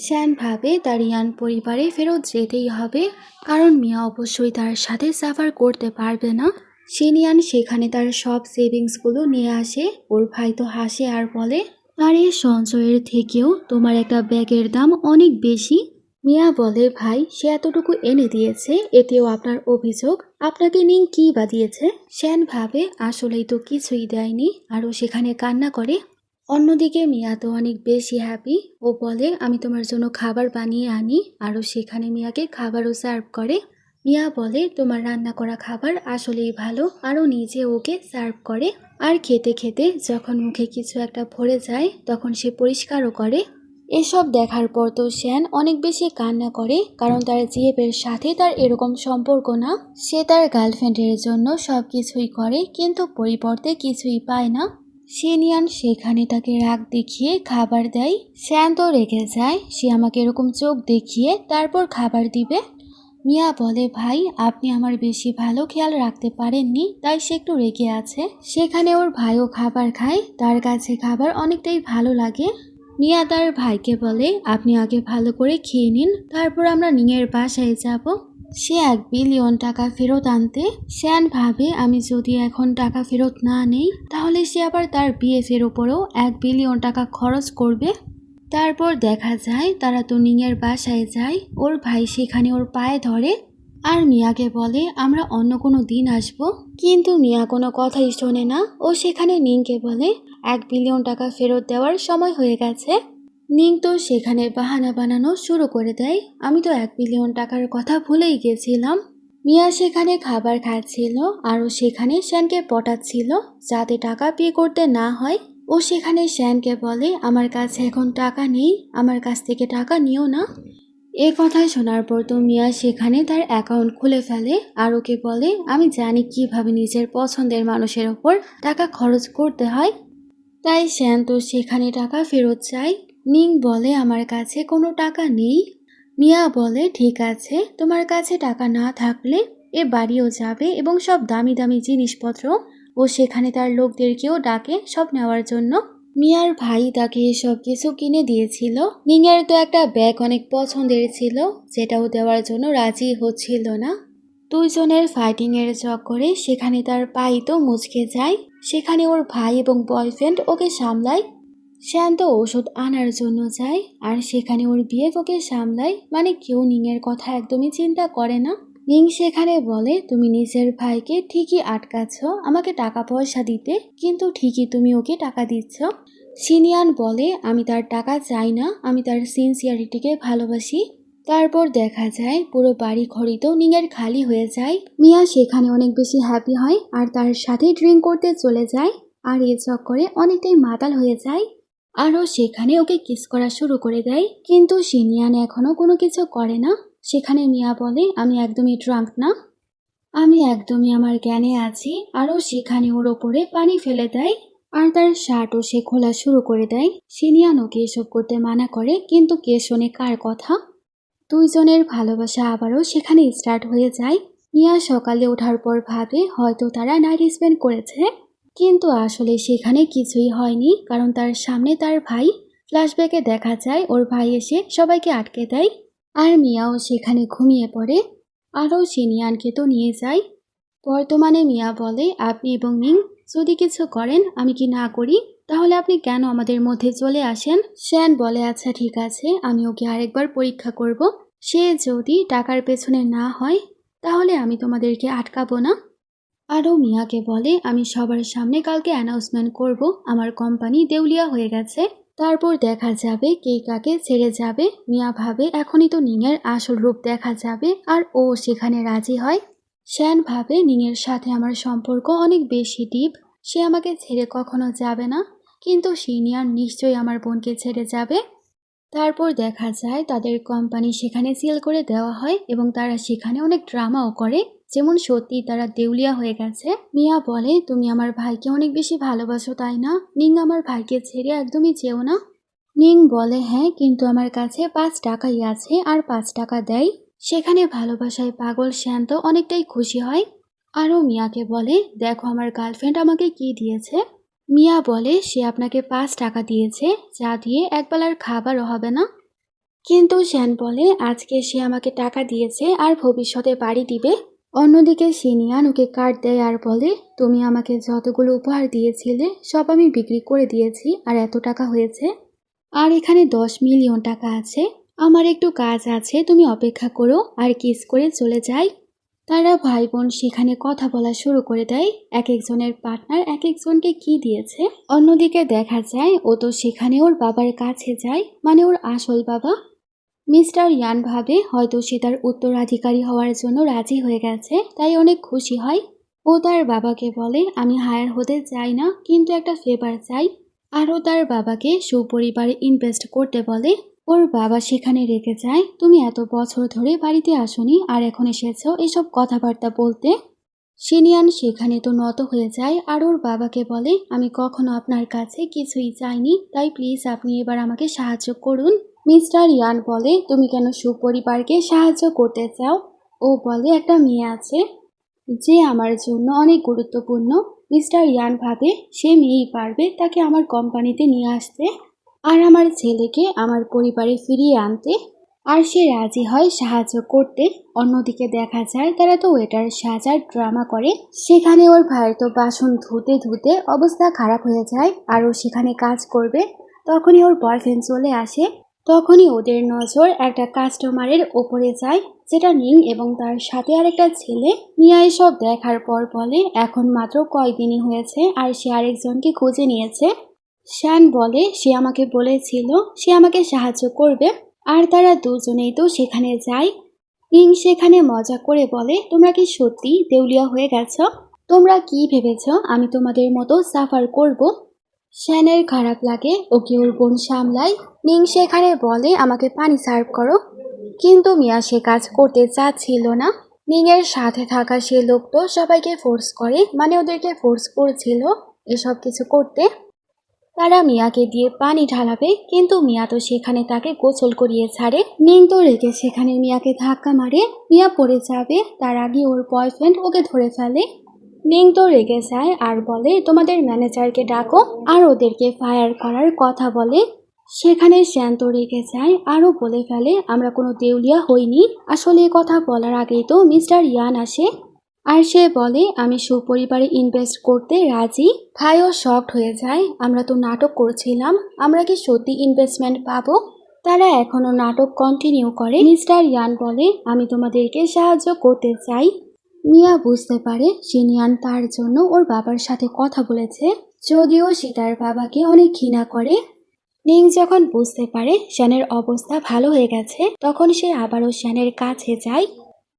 শ্যান ভাবে তার ইয়ান পরিবারে ফেরত যেতেই হবে, কারণ মিয়া অবশ্যই তার সাথে সাফার করতে পারবে না। সিনিয়ান সেখানে তার সব সেভিংসগুলো নিয়ে আসে। ওর ভাই তো হাসে আর বলে, আরে সঞ্চয়ের থেকেও তোমার একটা ব্যাগের দাম অনেক বেশি। মিয়া বলে, ভাই সে এতটুকু এনে দিয়েছে, এতেও আপনার অভিযোগ? আপনাকে নিয়ে কি বা দিয়েছে? শ্যান ভাবে আসলেই তো কিছুই দেয়নি, আরও সেখানে কান্না করে। অন্যদিকে মিয়া তো অনেক বেশি হ্যাপি। ও বলে, আমি তোমার জন্য খাবার বানিয়ে আনি, আরও সেখানে মিয়াকে খাবারও সার্ভ করে। মিয়া বলে তোমার রান্না করা খাবার আসলেই ভালো, আরও নিজে ওকে সার্ভ করে। আর খেতে খেতে যখন মুখে কিছু একটা ভরে যায় তখন সে পরিষ্কারও করে। এসব দেখার পর তো শ্যান অনেক বেশি কান্না করে, কারণ তার জিএফের সাথে তার এরকম সম্পর্ক না। সে তার গার্লফ্রেন্ডের জন্য সব কিছুই করে কিন্তু পরিবর্তে কিছুই পায় না। সিনিয়ান সেখানে তাকে রাগ দেখিয়ে খাবার দেয়। শ্যান তো রেগে যায়, সে আমাকে এরকম চোখ দেখিয়ে তারপর খাবার দিবে। মিয়া বলে ভাই আপনি আমার বেশি ভালো খেয়াল রাখতে পারেননি, তাই সে একটু রেগে আছে। সেখানে ওর ভাইও খাবার খায়, তার কাছে খাবার অনেকটাই ভালো লাগে। মিয়া তার ভাইকে বলে আপনি আগে ভালো করে খেয়ে নিন, তারপর আমরা নিংয়ের বাসায় যাব। সে 1 বিলিয়ন টাকা ফেরত আনতে। শ্যান ভাবে আমি যদি এখন টাকা ফেরত না নেই তাহলে সে আবার তার বিএফের ওপরেও 1 বিলিয়ন টাকা খরচ করবে। তারপর দেখা যায় তারা তো নিংয়ের বাসায় যায়, ওর ভাই সেখানে ওর পায়ে ধরে আর মিয়াকে বলে আমরা অন্য কোনো দিন আসবো। কিন্তু মিয়া কোনো কথাই শোনে না, ও সেখানে নিংকে বলে 1 বিলিয়ন টাকা ফেরত দেওয়ার সময় হয়ে গেছে। নিং তো সেখানে বাহানা বানানো শুরু করে দেয়, আমি তো 1 বিলিয়ন টাকার কথা ভুলেই গেছিলাম। মিয়া সেখানে খাবার খাচ্ছিল আর ও সেখানে শ্যানকে পটাচ্ছিল যাতে টাকা পে করতে না হয়। ও সেখানে শ্যানকে বলে আমার কাছে এখন টাকা নেই, আমার কাছ থেকে টাকা নিও না। এ কথা শোনার পর তো মিয়া সেখানে তার অ্যাকাউন্ট খুলে ফেলে আর ওকে বলে আমি জানি কিভাবে নিজের পছন্দের মানুষের ওপর টাকা খরচ করতে হয়। তাই শ্যান তো সেখানে টাকা ফেরত চায়। নিং বলে আমার কাছে কোনো টাকা নেই। মিয়া বলে ঠিক আছে, তোমার কাছে টাকা না থাকলে এ বাড়িও যাবে এবং সব দামি দামি জিনিসপত্র ও সেখানে তার লোকদেরকেও ডাকে সব নেওয়ার জন্য। মিয়ার ভাই তাকে এসব কিছু কিনে দিয়েছিল। নিংয়ের তো একটা ব্যাগ অনেক পছন্দের ছিল, যেটাও দেওয়ার জন্য রাজি হচ্ছিল না। দুইজনের ফাইটিংয়ের চক্করে সেখানে তার পাই তো মুচকে যায়। সেখানে ওর ভাই এবং বয়ফ্রেন্ড ওকে সামলায়। শ্যান তো ওষুধ আনার জন্য যায় আর সেখানে ওর বিয়ে ওকে সামলায়, মানে কেউ নিংয়ের কথা একদমই চিন্তা করে না। নিং সেখানে বলে তুমি নিজের ভাইকে ঠিকই আটকাচ্ছ আমাকে টাকা পয়সা দিতে, কিন্তু ঠিকই তুমি ওকে টাকা দিচ্ছ। সিনিয়ান বলে আমি তার টাকা চাই না, আমি তার সিনসিয়ারিটিকে ভালোবাসি। তারপর দেখা যায় পুরো বাড়ি ঘড়ি তো নিংয়ের খালি হয়ে যায়। মিয়া সেখানে অনেক বেশি হ্যাপি হয় আর তার সাথে ড্রিঙ্ক করতে চলে যায় আর এ চক্করে অনেকটাই মাতাল হয়ে যায়। আরও সেখানে ওকে কিস করা শুরু করে দেয়, কিন্তু সিনিয়ান এখনো কোনো কিছু করে না। সেখানে মিয়া বলে আমি একদমই ড্রাঙ্ক না, আমি একদমই আমার জ্ঞানে আছি। আরও সেখানে ওর ওপরে পানি ফেলে দেয় আর তার শার্টও সে খোলা শুরু করে দেয়। সিনিয়ান ওকে এসব করতে মানা করে, কিন্তু কে শোনে কার কথা। দুইজনের ভালোবাসা আবারও সেখানে স্টার্ট হয়ে যায়। মিয়া সকালে ওঠার পর ভাবে হয়তো তারা নাইট স্পেন্ড করেছে, কিন্তু আসলে সেখানে কিছুই হয়নি, কারণ তার সামনে তার ভাই। ফ্ল্যাশব্যাকে দেখা যায় ওর ভাই এসে সবাইকে আটকে দেয় আর মিয়াও সেখানে ঘুমিয়ে পড়ে। আরও সিনিয়ানকে তো নিয়ে যায়। বর্তমানে মিয়া বলে আপনি এবং মিং যদি কিছু করেন আমি কি না করি, তাহলে আপনি কেন আমাদের মধ্যে চলে আসেন। শ্যান বলে আচ্ছা ঠিক আছে, আমি ওকে আরেকবার পরীক্ষা করব। সে যদি টাকার পেছনে না হয় তাহলে আমি তোমাদেরকে আটকাবো না। আরও মিয়াকে বলে আমি সবার সামনে কালকে অ্যানাউন্সমেন্ট করব আমার কোম্পানি দেউলিয়া হয়ে গেছে, তারপর দেখা যাবে কে কাকে ছেড়ে যাবে। মিয়া ভাবে এখনই তো নিংয়ের আসল রূপ দেখা যাবে আর ও সেখানে রাজি হয়। শ্যান ভাবে নিংয়ের সাথে আমার সম্পর্ক অনেক বেশি ডিপ, সে আমাকে ছেড়ে কখনো যাবে না, কিন্তু সিনিয়র নিশ্চয়ই আমার বোনকে ছেড়ে যাবে। তারপর দেখা যায় তাদের কোম্পানি সেখানে সিল করে দেওয়া হয় এবং তারা সেখানে অনেক ড্রামাও করে, যেমন সত্যি তারা দেউলিয়া হয়ে গেছে। মিয়া বলে তুমি আমার ভাইকে অনেক বেশি ভালোবাসো তাই না, নিং আমার ভাইকে ছেড়ে একদমই চেও না। নিং বলে হ্যাঁ, কিন্তু আমার কাছে 5 টাকাই আছে আর 5 টাকা দেয়। সেখানে ভালোবাসায় পাগল শ্যান্ত অনেকটাই খুশি হয়। আরও মিয়াকে বলে দেখো আমার গার্লফ্রেন্ড আমাকে কি দিয়েছে। মিয়া বলে সে আপনাকে 5 টাকা দিয়েছে, যা দিয়ে একবেলার খাবারও হবে না। কিন্তু শ্যান বলে আজকে সে আমাকে টাকা দিয়েছে আর ভবিষ্যতে বাড়ি দিবে। অন্যদিকে সিনিয়ান ওকে কার্ড দেয় আর বলে তুমি আমাকে যতগুলো উপহার দিয়েছিলে সব আমি বিক্রি করে দিয়েছি আর এত টাকা হয়েছে, আর এখানে 10 মিলিয়ন টাকা আছে। আমার একটু কাজ আছে, তুমি অপেক্ষা করো, আর কিস করে চলে যায়। তারা ভাই বোন সেখানে কথা বলা শুরু করে দেয়, এক একজনের পার্টনার এক একজনকে কি দিয়েছে। অন্যদিকে দেখা যায় ও তো সেখানে ওর বাবার কাছে যায়, মানে ওর আসল বাবা। মিস্টার ইয়ান ভাবে হয়তো সে তার উত্তরাধিকারী হওয়ার জন্য রাজি হয়ে গেছে, তাই অনেক খুশি হয়। ও তার বাবাকে বলে আমি হায়ার হতে চাই না, কিন্তু একটা ফেভার চাই। আরও তার বাবাকে সুপরিবারে ইনভেস্ট করতে বলে। ওর বাবা সেখানে রেখে যায়, তুমি এত বছর ধরে বাড়িতে আসোনি আর এখন এসেছো এসব কথাবার্তা বলতে। সিনিয়ান সেখানে তো নত হয়ে যায় আর ওর বাবাকে বলে আমি কখনো আপনার কাছে কিছুই চাইনি, তাই প্লিজ আপনি এবার আমাকে সাহায্য করুন। মিস্টার ইয়ান বলে তুমি কেন সুপরিবারকে সাহায্য করতে চাও? ও বলে একটা মেয়ে আছে যে আমার জন্য অনেক গুরুত্বপূর্ণ। মিস্টার ইয়ান ভাবে সে মেয়েই পারবে তাকে আমার কোম্পানিতে নিয়ে আসতে আর আমার ছেলেকে আমার পরিবারে ফিরিয়ে আনতে। আর সে রাজি হয় সাহায্য করতে। অন্যদিকে দেখা যায় তারা তো ওয়েটার সাজার ড্রামা করে। সেখানে ওর ভাইয়ের তো বাসন ধুতে ধুতে অবস্থা খারাপ হয়ে যায় আর ও সেখানে কাজ করবে। তখনই ওর বয়ফ্রেন্ড চলে আসে। তখনই ওদের নজর একটা কাস্টমারের ওপরে যায়, যেটা নিং এবং তার সাথে আরেকটা ছেলে। মিয়া এসব দেখার পর বলে এখন মাত্র কয়দিনই হয়েছে আর সে আরেকজনকে খুঁজে নিয়েছে। শ্যান বলে সে আমাকে বলেছিল সে আমাকে সাহায্য করবে আর তারা দুজনেই তো সেখানে যায়। নিং সেখানে মজা করে বলে তোমরা কি সত্যি দেউলিয়া হয়ে গেছো? তোমরা কি ভেবেছো আমি তোমাদের মতো সাফার করব? শ্যানের খারাপ লাগে, ওকে ওর বোন সামলায়। নিং সেখানে বলে আমাকে পানি সার্ভ করো, কিন্তু মিয়া সে কাজ করতে চাচ্ছিল না। নিংয়ের সাথে থাকা সে লোক তো সবাইকে ফোর্স করে, মানে ওদেরকে ফোর্স করছিল এসব কিছু করতে। তারা মিয়াকে দিয়ে পানি ঢালাবে, কিন্তু মিয়া তো সেখানে তাকে গোসল করিয়ে ছাড়ে। নিং তো রেগে সেখানে মিয়াকে ধাক্কা মারে। মিয়া পড়ে যাবে তার আগে ওর বয়ফ্রেন্ড ওকে ধরে ফেলে। নিং তো রেগে যায় আর বলে তোমাদের ম্যানেজারকে ডাকো আর ওদেরকে ফায়ার করার কথা বলে। সেখানে শ্যান তো রেগে যায় আরও বলে ফেলে আমরা কোনো দেউলিয়া হইনি। আসলে এ কথা বলার আগেই তো মিস্টার ইয়ান আসে আর সে বলে আমি সুপরিবারে ইনভেস্ট করতে রাজি। ভাইও শকড হয়ে যায়, আমরা তো নাটক করছিলাম, আমরা কি সত্যি ইনভেস্টমেন্ট পাবো? তারা এখনো নাটক কন্টিনিউ করে। মিস্টার ইয়ান বলে আমি তোমাদেরকে সাহায্য করতে চাই। মিয়া বুঝতে পারে সিনিয়ান তার জন্য ওর বাবার সাথে কথা বলেছে, যদিও সে তার বাবাকে অনেক ঘৃণা করে। নিং যখন বুঝতে পারে শ্যানের অবস্থা ভালো হয়ে গেছে, তখন সে আবারও শ্যানের কাছে যায়।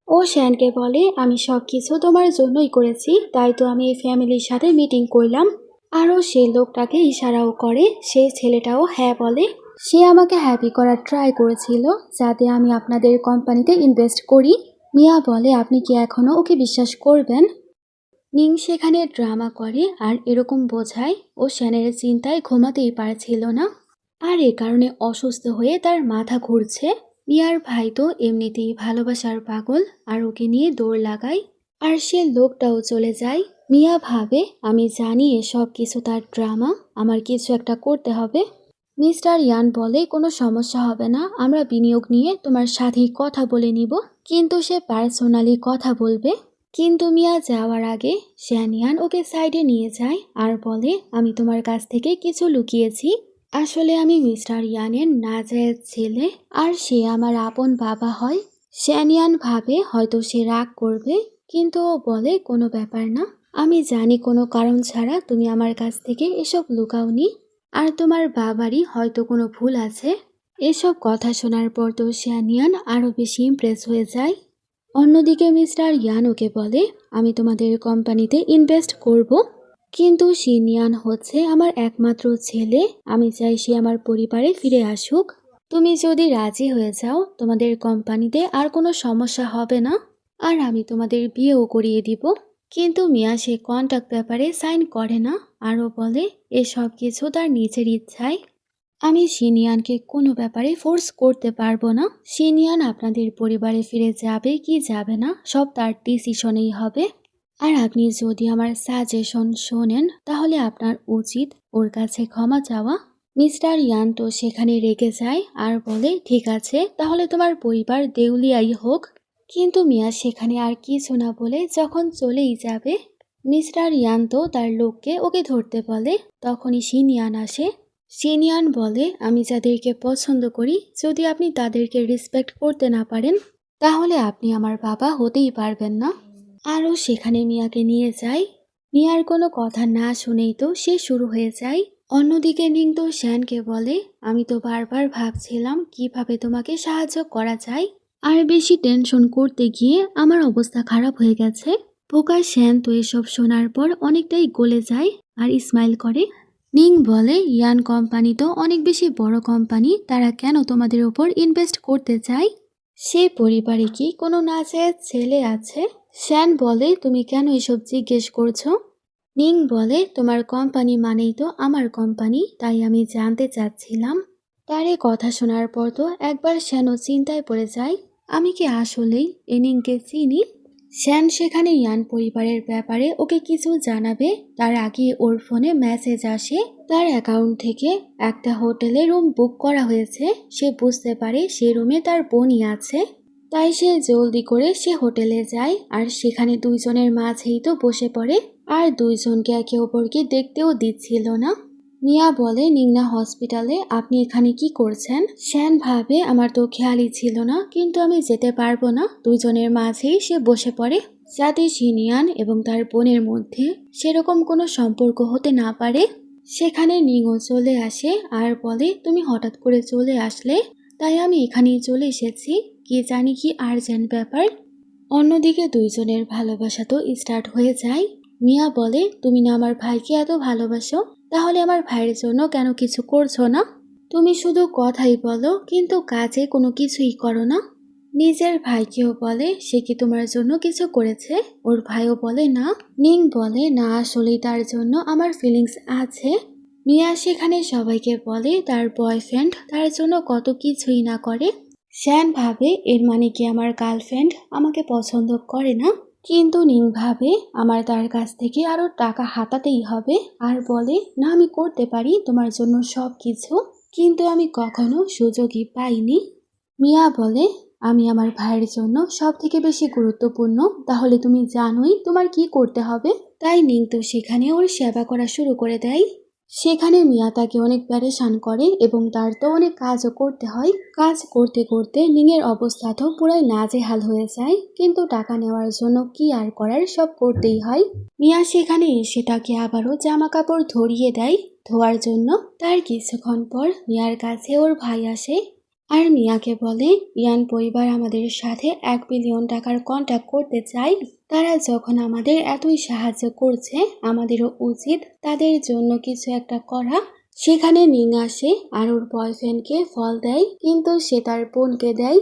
ও শ্যানকে বলে আমি সব কিছু তোমার জন্যই করেছি, তাই তো আমি এই ফ্যামিলির সাথে মিটিং করলাম। আরও সে লোকটাকে ইশারাও করে, সেই ছেলেটাও হ্যাঁ বলে। সে আমাকে হ্যাপি করার ট্রাই করেছিল যাতে আমি আপনাদের কোম্পানিতে ইনভেস্ট করি। মিয়া বলে আপনি কি এখনও ওকে বিশ্বাস করবেন? নিং সেখানে ড্রামা করে আর এরকম বোঝায় ও শ্যানের চিন্তায় ঘুমাতেই পারছিল না আর এ কারণে অসুস্থ হয়ে তার মাথা ঘুরছে। মিয়ার ভাই তো এমনিতেই ভালোবাসার পাগল আর ওকে নিয়ে দৌড় লাগায় আর সে লোকটাও চলে যায়। মিয়া ভাবে আমি জানি এসব কিছু তার ড্রামা, আমার কিছু একটা করতে হবে। মিস্টার ইয়ান বলে কোনো সমস্যা হবে না, আমরা বিনিয়োগ নিয়ে তোমার সাথেই কথা বলে নিব, কিন্তু সে পার্সোনালি কথা বলবে। কিন্তু মিয়া যাওয়ার আগে শ্যানিয়ান ওকে সাইডে নিয়ে যায় আর বলে আমি তোমার কাছ থেকে কিছু লুকিয়েছি। আসলে আমি মিস্টার ইয়ানের নাজায়েজ ছেলে আর সে আমার আপন বাবা হয়। শ্যানিয়ান ভাবে হয়তো সে রাগ করবে, কিন্তু ও বলে কোনো ব্যাপার না, আমি জানি কোনো কারণ ছাড়া তুমি আমার কাছ থেকে এসব লুকাওনি আর তোমার বাবারই হয়তো কোনো ভুল আছে। এসব কথা শোনার পর তো শ্যানিয়ান আরও বেশি ইমপ্রেস হয়ে যায়। অন্যদিকে মিস্টার ইয়ান ওকে বলে আমি তোমাদের কোম্পানিতে ইনভেস্ট করব, কিন্তু সিনিয়ান হচ্ছে আমার একমাত্র ছেলে, আমি চাই সে আমার পরিবারে ফিরে আসুক। তুমি যদি রাজি হয়ে যাও তোমাদের কোম্পানিতে আর কোনো সমস্যা হবে না আর আমি তোমাদের বিয়েও করিয়ে দিব। কিন্তু মিয়া সে কন্ট্রাক্ট পেপারে সাইন করে না, আরও বলে এসব কিছু তার নিজের ইচ্ছায়, আমি সিনিয়ানকে কোনো ব্যাপারে ফোর্স করতে পারবো না। সিনিয়ান আপনাদের পরিবারে ফিরে যাবে কি যাবে না সব তার ডিসিশনেই হবে। আর আপনি যদি আমার সাজেশন শোনেন তাহলে আপনার উচিত ওর কাছে ক্ষমা চাওয়া। মিস্টার ইয়ান তো সেখানে রেগে যায় আর বলে ঠিক আছে তাহলে তোমার পরিবার দেউলিয়াই হোক। কিন্তু মিয়া সেখানে আর কিছু না বলে যখন চলেই যাবে, মিস্টার ইয়ান তো তার লোককে ওকে ধরতে বলে। তখনই সিনিয়ান আসে। সিনিয়ান বলে আমি যাদেরকে পছন্দ করি যদি আপনি তাদেরকে রেসপেক্ট করতে না পারেন তাহলে আপনি আমার বাবা হতেই পারবেন না। আরও সেখানে মিয়াকে নিয়ে যায়। মিয়ার কোনো কথা না শুনেই তো সে শুরু হয়ে যায় অন্যদিকে নিং তো শ্যানকে বলে, আমি তো বারবার ভাবছিলাম কিভাবে তোমাকে সাহায্য করা যায়, আর বেশি টেনশন করতে গিয়ে আমার অবস্থা খারাপ হয়ে গেছে। বোকা শ্যান তো এসব শোনার পর অনেকটাই গলে যায় আর স্মাইল করে। নিং বলে, ইয়ান কোম্পানি তো অনেক বেশি বড় কোম্পানি, তারা কেন তোমাদের ওপর ইনভেস্ট করতে চায়? সে পরিবারে কি কোনো নাজায়েজ ছেলে আছে? শ্যান বলে, তুমি কেন এসব জিজ্ঞেস করছো? নিং বলে, তোমার কোম্পানি মানেই তো আমার কোম্পানি, তাই আমি জানতে চাচ্ছিলাম। তার এ কথা শোনার পর তো একবার শ্যানও চিন্তায় পড়ে যায়, আমি কি আসলেই এ নিংকে চিনি? শ্যান সেখানে ইয়ান পরিবারের ব্যাপারে ওকে কিছু জানাবে তার আগে ওর ফোনে মেসেজ আসে, তার অ্যাকাউন্ট থেকে একটা হোটেলে রুম বুক করা হয়েছে। সে বুঝতে পারে সে রুমে তার বোনই আছে, তাই সে জলদি করে সে হোটেলে যায় আর সেখানে দুইজনের মাঝেই তো বসে পড়ে, আর দুইজনকে একে অপরকে দেখতেও দিচ্ছিল না। মিয়া বলে, নিংনা হসপিটালে, আপনি এখানে কি করছেন? শ্যান ভাবে, আমার তো খেয়ালই ছিল না, কিন্তু আমি যেতে পারবো না। দুইজনের মাঝেই সে বসে পড়ে, যাতে সিনিয়ান এবং তার বোনের মধ্যে সেরকম কোনো সম্পর্ক হতে না পারে। সেখানে নিংও চলে আসে আর বলে, তুমি হঠাৎ করে চলে আসলে, তাই আমি এখানেই চলে এসেছি, কি জানি কি আর্জেন্ট ব্যাপার। অন্যদিকে দুইজনের ভালোবাসা তো স্টার্ট হয়ে যায়। মিয়া বলে, তুমি না আমার ভাইকে এত ভালোবাসো, তাহলে আমার ভাইয়ের জন্য কেন কিছু করছো না? তুমি শুধু কথাই বলো কিন্তু কাজে কোনো কিছুই করো না। নিজের ভাইকেও বলে, সে কি তোমার জন্য কিছু করেছে? ওর ভাইও বলে না। নিং বলে, না আসলেই তার জন্য আমার ফিলিংস আছে। মিয়া সেখানে সবাইকে বলে তার বয়ফ্রেন্ড তার জন্য কত কিছুই না করে। শ্যান ভাবে, এর মানে কি আমার গার্লফ্রেন্ড আমাকে পছন্দ করে না? কিন্তু নিং ভাবে, আমার তার কাছ থেকে আরো টাকা হাতাতেই হবে, আর বলে, না আমি করতে পারি তোমার জন্য সব কিছু, কিন্তু আমি কখনো সুযোগই পাইনি। মিয়া বলে, আমি আমার ভাইয়ের জন্য সব থেকে বেশি গুরুত্বপূর্ণ, তাহলে তুমি জানোই তোমার কি করতে হবে। তাই নিং তো সেখানে ওর সেবা করা শুরু করে দেয়। সেখানে মিয়া তাকে অনেক প্যারেশান করে এবং তার তো অনেক কাজও করতে হয়। কাজ করতে করতে নিংয়ের অবস্থা তো পুরাই নাজেহাল হয়ে যায়, কিন্তু টাকা নেওয়ার জন্য কি আর করার, সব করতেই হয়। মিয়া সেখানে এসে তাকে আবারও জামা কাপড় ধরিয়ে দেয় ধোয়ার জন্য। তার কিছুক্ষণ পর মিয়ার কাছে ওর ভাই আসে আর মিয়াকে বলে, ইয়ান পরিবার আমাদের সাথে 1 বিলিয়ন টাকার কন্ট্যাক্ট করতে চায়। তারা যখন আমাদের এতই সাহায্য করছে, আমাদেরও উচিত তাদের জন্য কিছু একটা করা। সেখানে নিং আসে আর ওর বয়ফ্রেন্ডকে ফল দেয়, কিন্তু সে তার বোনকে দেয়।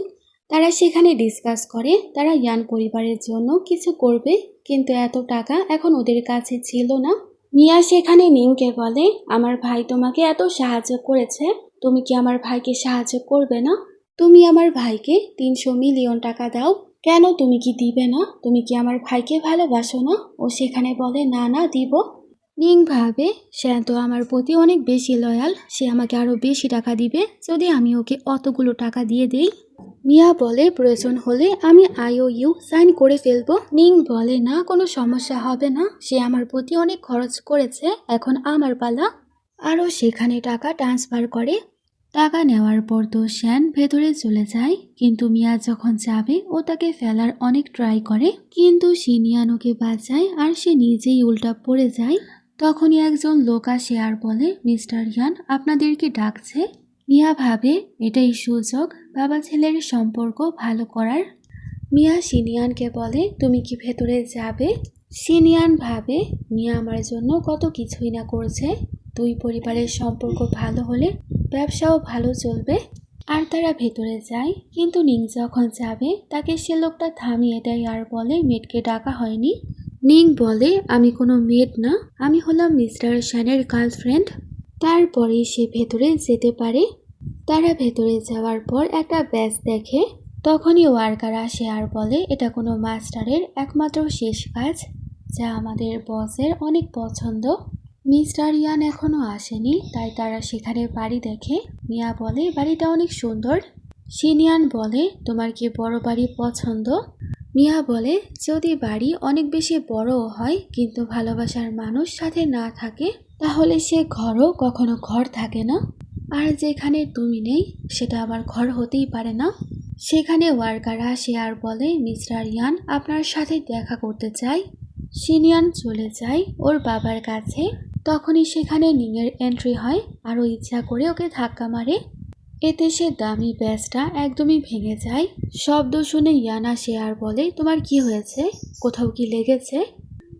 তারা সেখানে ডিসকাস করে তারা ইয়ান পরিবারের জন্য কিছু করবে, কিন্তু এত টাকা এখন ওদের কাছে ছিল না। মিয়া সেখানে নিংকে বলে, আমার ভাই তোমাকে এত সাহায্য করেছে, তুমি কি আমার ভাইকে সাহায্য করবে না? তুমি আমার ভাইকে 300 মিলিয়ন টাকা দাও। কেন, তুমি কি দিবে না? তুমি কি আমার ভাইকে ভালোবাসো না? ও সেখানে বলে, না না, দিব। নিং ভাবে, সে তো আমার প্রতি অনেক বেশি লয়াল, সে আমাকে আরো বেশি টাকা দিবে যদি আমি ওকে অতগুলো টাকা দিয়ে দেই। মিয়া বলে, প্রয়োজন হলে আমি IOU সাইন করে ফেলবো। নিং বলে, না কোনো সমস্যা হবে না, সে আমার প্রতি অনেক খরচ করেছে, এখন আমার পালা। আরও সেখানে টাকা ট্রান্সফার করে। টাকা নেওয়ার পর তো শ্যান ভেতরে চলে যায়, কিন্তু মিয়া যখন যাবে ও তাকে ফেলার অনেক ট্রাই করে, কিন্তু সিনিয়ান ওকে বাঁচায় আর সে নিজেই উল্টা পড়ে যায়। তখনই একজন লোক আসে আর বলে, মিস্টার ইয়ান আপনাদেরকে ডাকছে। মিয়া ভাবে এটাই সুযোগ বাবা ছেলের সম্পর্ক ভালো করার। মিয়া সিনিয়ানকে বলে, তুমি কি ভেতরে যাবে? সিনিয়ান ভাবে, মিয়া আমার জন্য কত কিছুই না করছে, দুই পরিবারের সম্পর্ক ভালো হলে ব্যবসাও ভালো চলবে। আর তারা ভেতরে যায়, কিন্তু নিং যখন যাবে তাকে সে লোকটা থামিয়ে দেয় আর বলে, মেয়েটকে ডাকা হয়নি। নিং বলে, আমি কোনো মেড না, আমি হলাম মিস্টার শ্যানের গার্লফ্রেন্ড। তারপরেই সে ভেতরে যেতে পারে। তারা ভেতরে যাওয়ার পর একটা ব্যাজ দেখে, তখনই ওয়ার্কার আসে আর বলে, এটা কোনো মাস্টারের একমাত্র শেষ কাজ, যা আমাদের বসের অনেক পছন্দ। মিস্টার ইয়ান এখনো আসেনি, তাই তারা সেখানে বাড়ি দেখে। মিয়া বলে, বাড়িটা অনেক সুন্দর। সিনিয়ান বলে, তোমার কি বড় বাড়ি পছন্দ? মিয়া বলে, যদি বাড়ি অনেক বেশি বড়ও হয় কিন্তু ভালোবাসার মানুষ সাথে না থাকে, তাহলে সে ঘরও কখনো ঘর থাকে না। আর যেখানে তুমি নেই সেটা আবার ঘর হতেই পারে না। সেখানে ওয়ার্কার আসে আর বলে, মিস্টার ইয়ান আপনার সাথে দেখা করতে চাই। সিনিয়ান চলে যায় ওর বাবার কাছে। তখনই সেখানে নিংয়ের এন্ট্রি হয় আরও ইচ্ছা করে ওকে ধাক্কা মারে। এতে সে দামি ব্যাজটা একদমই ভেঙে যায়। শব্দ শুনে ইয়ান আসে আর বলে, তোমার কি হয়েছে, কোথাও কি লেগেছে?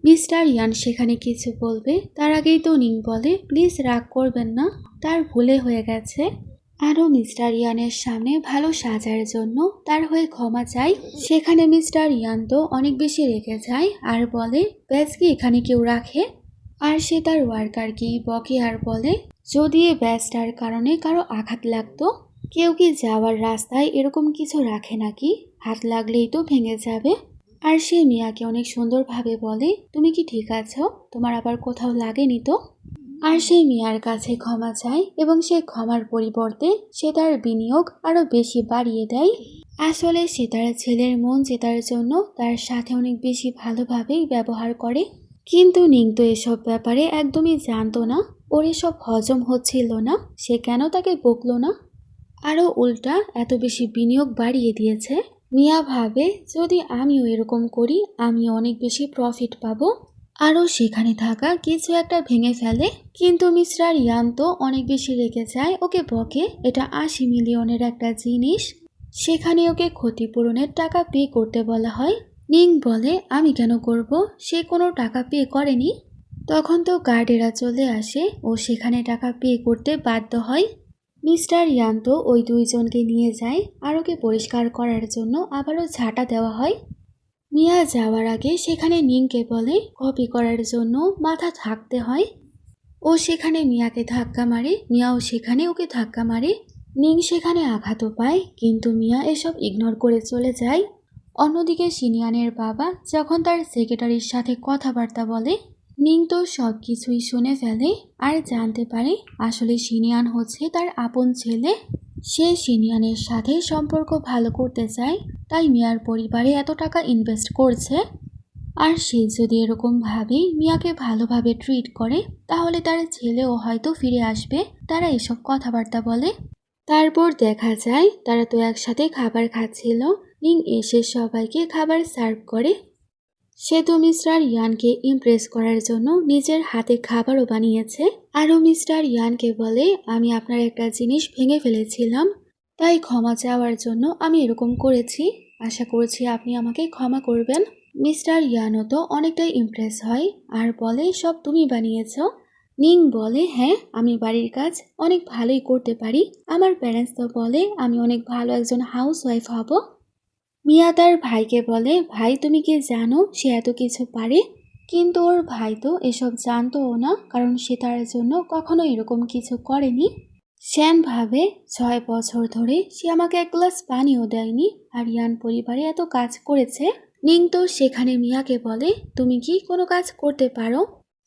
মিস্টার ইয়ান সেখানে কিছু বলবে তার আগেই তো নিং বলে, প্লিজ রাগ করবেন না, তার ভুলে হয়ে গেছে। আরও মিস্টার ইয়ানের সামনে ভালো সাজার জন্য তার হয়ে ক্ষমা চাই। সেখানে মিস্টার ইয়ান তো অনেক বেশি রেগে যায় আর বলে, ব্যাজ কি এখানে কেউ রাখে? আর সে তার ওয়ার্কারকেই বকে আর বলে, যদি এই ব্যাজটার কারণে কারো আঘাত লাগতো, কেউ কি যাওয়ার রাস্তায় এরকম কিছু রাখে নাকি? হাত লাগলেই তো ভেঙে যাবে। আর সে মিয়াকে অনেক সুন্দরভাবে বলে, তুমি কি ঠিক আছো? তোমার আবার কোথাও লাগেনি তো? আর সেই মিয়ার কাছে ক্ষমা চায় এবং সে ক্ষমার পরিবর্তে সে তার বিনিয়োগ আরো বেশি বাড়িয়ে দেয়। আসলে সে তার ছেলের মন জেতার জন্য তার সাথে অনেক বেশি ভালোভাবেই ব্যবহার করে। কিন্তু নিং তো এসব ব্যাপারে একদমই জানতো না, ওর এসব হজম হচ্ছিল না, সে কেন তাকে বকলো না, আরও উল্টা এত বেশি বিনিয়োগ বাড়িয়ে দিয়েছে। মিয়া ভাবে, যদি আমিও এরকম করি আমিও অনেক বেশি প্রফিট পাবো। আরও সেখানে থাকা কিছু একটা ভেঙে ফেলে। কিন্তু মিস্টার ইয়ান তো অনেক বেশি রেগে যায়, ওকে বকে এটা 80 মিলিয়নের একটা জিনিস, সেখানে ওকে ক্ষতিপূরণের টাকা পে করতে বলা হয়। নিং বলে, আমি কেন করব, সে কোনো টাকা পে করেনি। তখন তো গার্ডেরা চলে আসে, ও সেখানে টাকা পে করতে বাধ্য হয়। মিস্টার ইয়ান তো ওই দুইজনকে নিয়ে যায় আর ওকে পরিষ্কার করার জন্য আবারও ঝাঁটা দেওয়া হয়। মিয়া যাওয়ার আগে সেখানে নিংকে বলে, কপি করার জন্য মাথা থাকতে হয়। ও সেখানে মিয়াকে ধাক্কা মারে, মিয়াও সেখানে ওকে ধাক্কা মারে। নিং সেখানে আঘাতও পায়, কিন্তু মিয়া এসব ইগনোর করে চলে যায়। অন্যদিকে সিনিয়ানের বাবা যখন তার সেক্রেটারির সাথে কথাবার্তা বলে, নিং তো সব কিছুই শুনে ফেলে আর জানতে পারে আসলে সিনিয়ান হচ্ছে তার আপন ছেলে। সে সিনিয়ানের সাথে সম্পর্ক ভালো করতে চায়, তাই মিয়ার পরিবারে এত টাকা ইনভেস্ট করছে। আর সে যদি এরকমভাবে মিয়াকে ভালোভাবে ট্রিট করে তাহলে তার ছেলেও হয়তো ফিরে আসবে। তারা এসব কথাবার্তা বলে। তারপর দেখা যায় তারা তো একসাথে খাবার খাচ্ছিল। নিং এসে সবাইকে খাবার সার্ভ করে। সে তো মিস্টার ইয়ানকে ইমপ্রেস করার জন্য নিজের হাতে খাবারও বানিয়েছে। আরও মিস্টার ইয়ানকে বলে, আমি আপনার একটা জিনিস ভেঙে ফেলেছিলাম, তাই ক্ষমা চাওয়ার জন্য আমি এরকম করেছি, আশা করছি আপনি আমাকে ক্ষমা করবেন। মিস্টার ইয়ানও তো অনেকটাই ইমপ্রেস হয় আর বলে, সব তুমি বানিয়েছ? নিং বলে, হ্যাঁ, আমি বাড়ির কাজ অনেক ভালোই করতে পারি, আমার প্যারেন্টস তো বলে আমি অনেক ভালো একজন হাউস ওয়াইফ হব। মিয়া তার ভাইকে বলে, ভাই তুমি কি জানো সে এত কিছু পারে? কিন্তু ওর ভাই তো এসব জানতোও না, কারণ সে তার জন্য কখনো এরকম কিছু করেনি। শ্যান ভাবে, 6 বছর ধরে সে আমাকে এক গ্লাস পানিও দেয়নি, আর ইয়ান পরিবারে এত কাজ করেছে। নিং তো সেখানে মিয়াকে বলে, তুমি কি কোনো কাজ করতে পারো?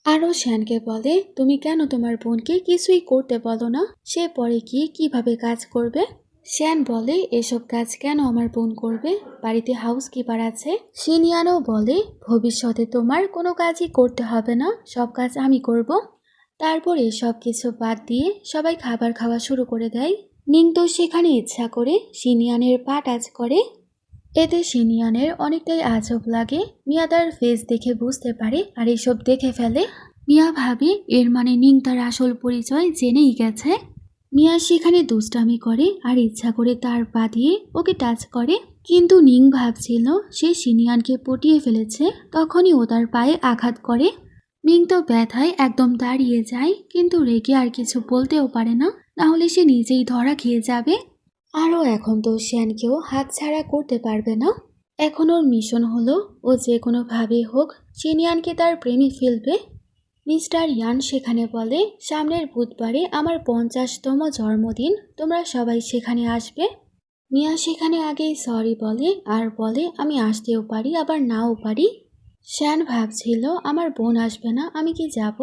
আরও শ্যানকে বলে, তুমি কেন তোমার বোনকে কিছুই করতে বলো না, সে পরে গিয়ে কিভাবে কাজ করবে? শ্যান বলে, এসব কাজ কেন আমার বোন করবে, বাড়িতে হাউসকিপার আছে। সিনিয়ানও বলে, ভবিষ্যতে তোমার কোনো কাজই করতে হবে না, সব কাজ আমি করব। তারপর এসব কিছু বাদ দিয়ে সবাই খাবার খাওয়া শুরু করে দেয়। নিং তো সেখানে ইচ্ছা করে সিনিয়ানের পা টাচ করে। এতে সিনিয়ানের অনেকটাই আজব লাগে। মিয়া তার ফেস দেখে বুঝতে পারে আর এসব দেখে ফেলে। মিয়া ভাবে এর মানে নিং তার আসল পরিচয় জেনেই গেছে। মিয়া সেখানে দুষ্টামি করে আর ইচ্ছা করে তার পা দিয়ে ওকে টাচ করে। কিন্তু নিং ভাবছিল সে সিনিয়ানকে পটিয়ে ফেলেছে, তখনই ও তার পায়ে আঘাত করে। নিং তো ব্যথায় একদম দাঁড়িয়ে যায়, কিন্তু রেগে আর কিছু বলতেও পারে না, নাহলে সে নিজেই ধরা খেয়ে যাবে। আরও এখন তো শ্যানকেও হাতছাড়া করতে পারবে না। এখন ওর মিশন হলো ও যে কোনোভাবে হোক সিনিয়ানকে তার প্রেমে ফেলবে। মিস্টার ইয়ান সেখানে বলে, সামনের বুধবারে আমার 50তম জন্মদিন, তোমরা সবাই সেখানে আসবে। মিয়া সেখানে আগেই সরি বলে আর বলে, আমি আসতেও পারি আবার নাও পারি। শ্যান ভাবছিল আমার বোন আসবে না, আমি কি যাব?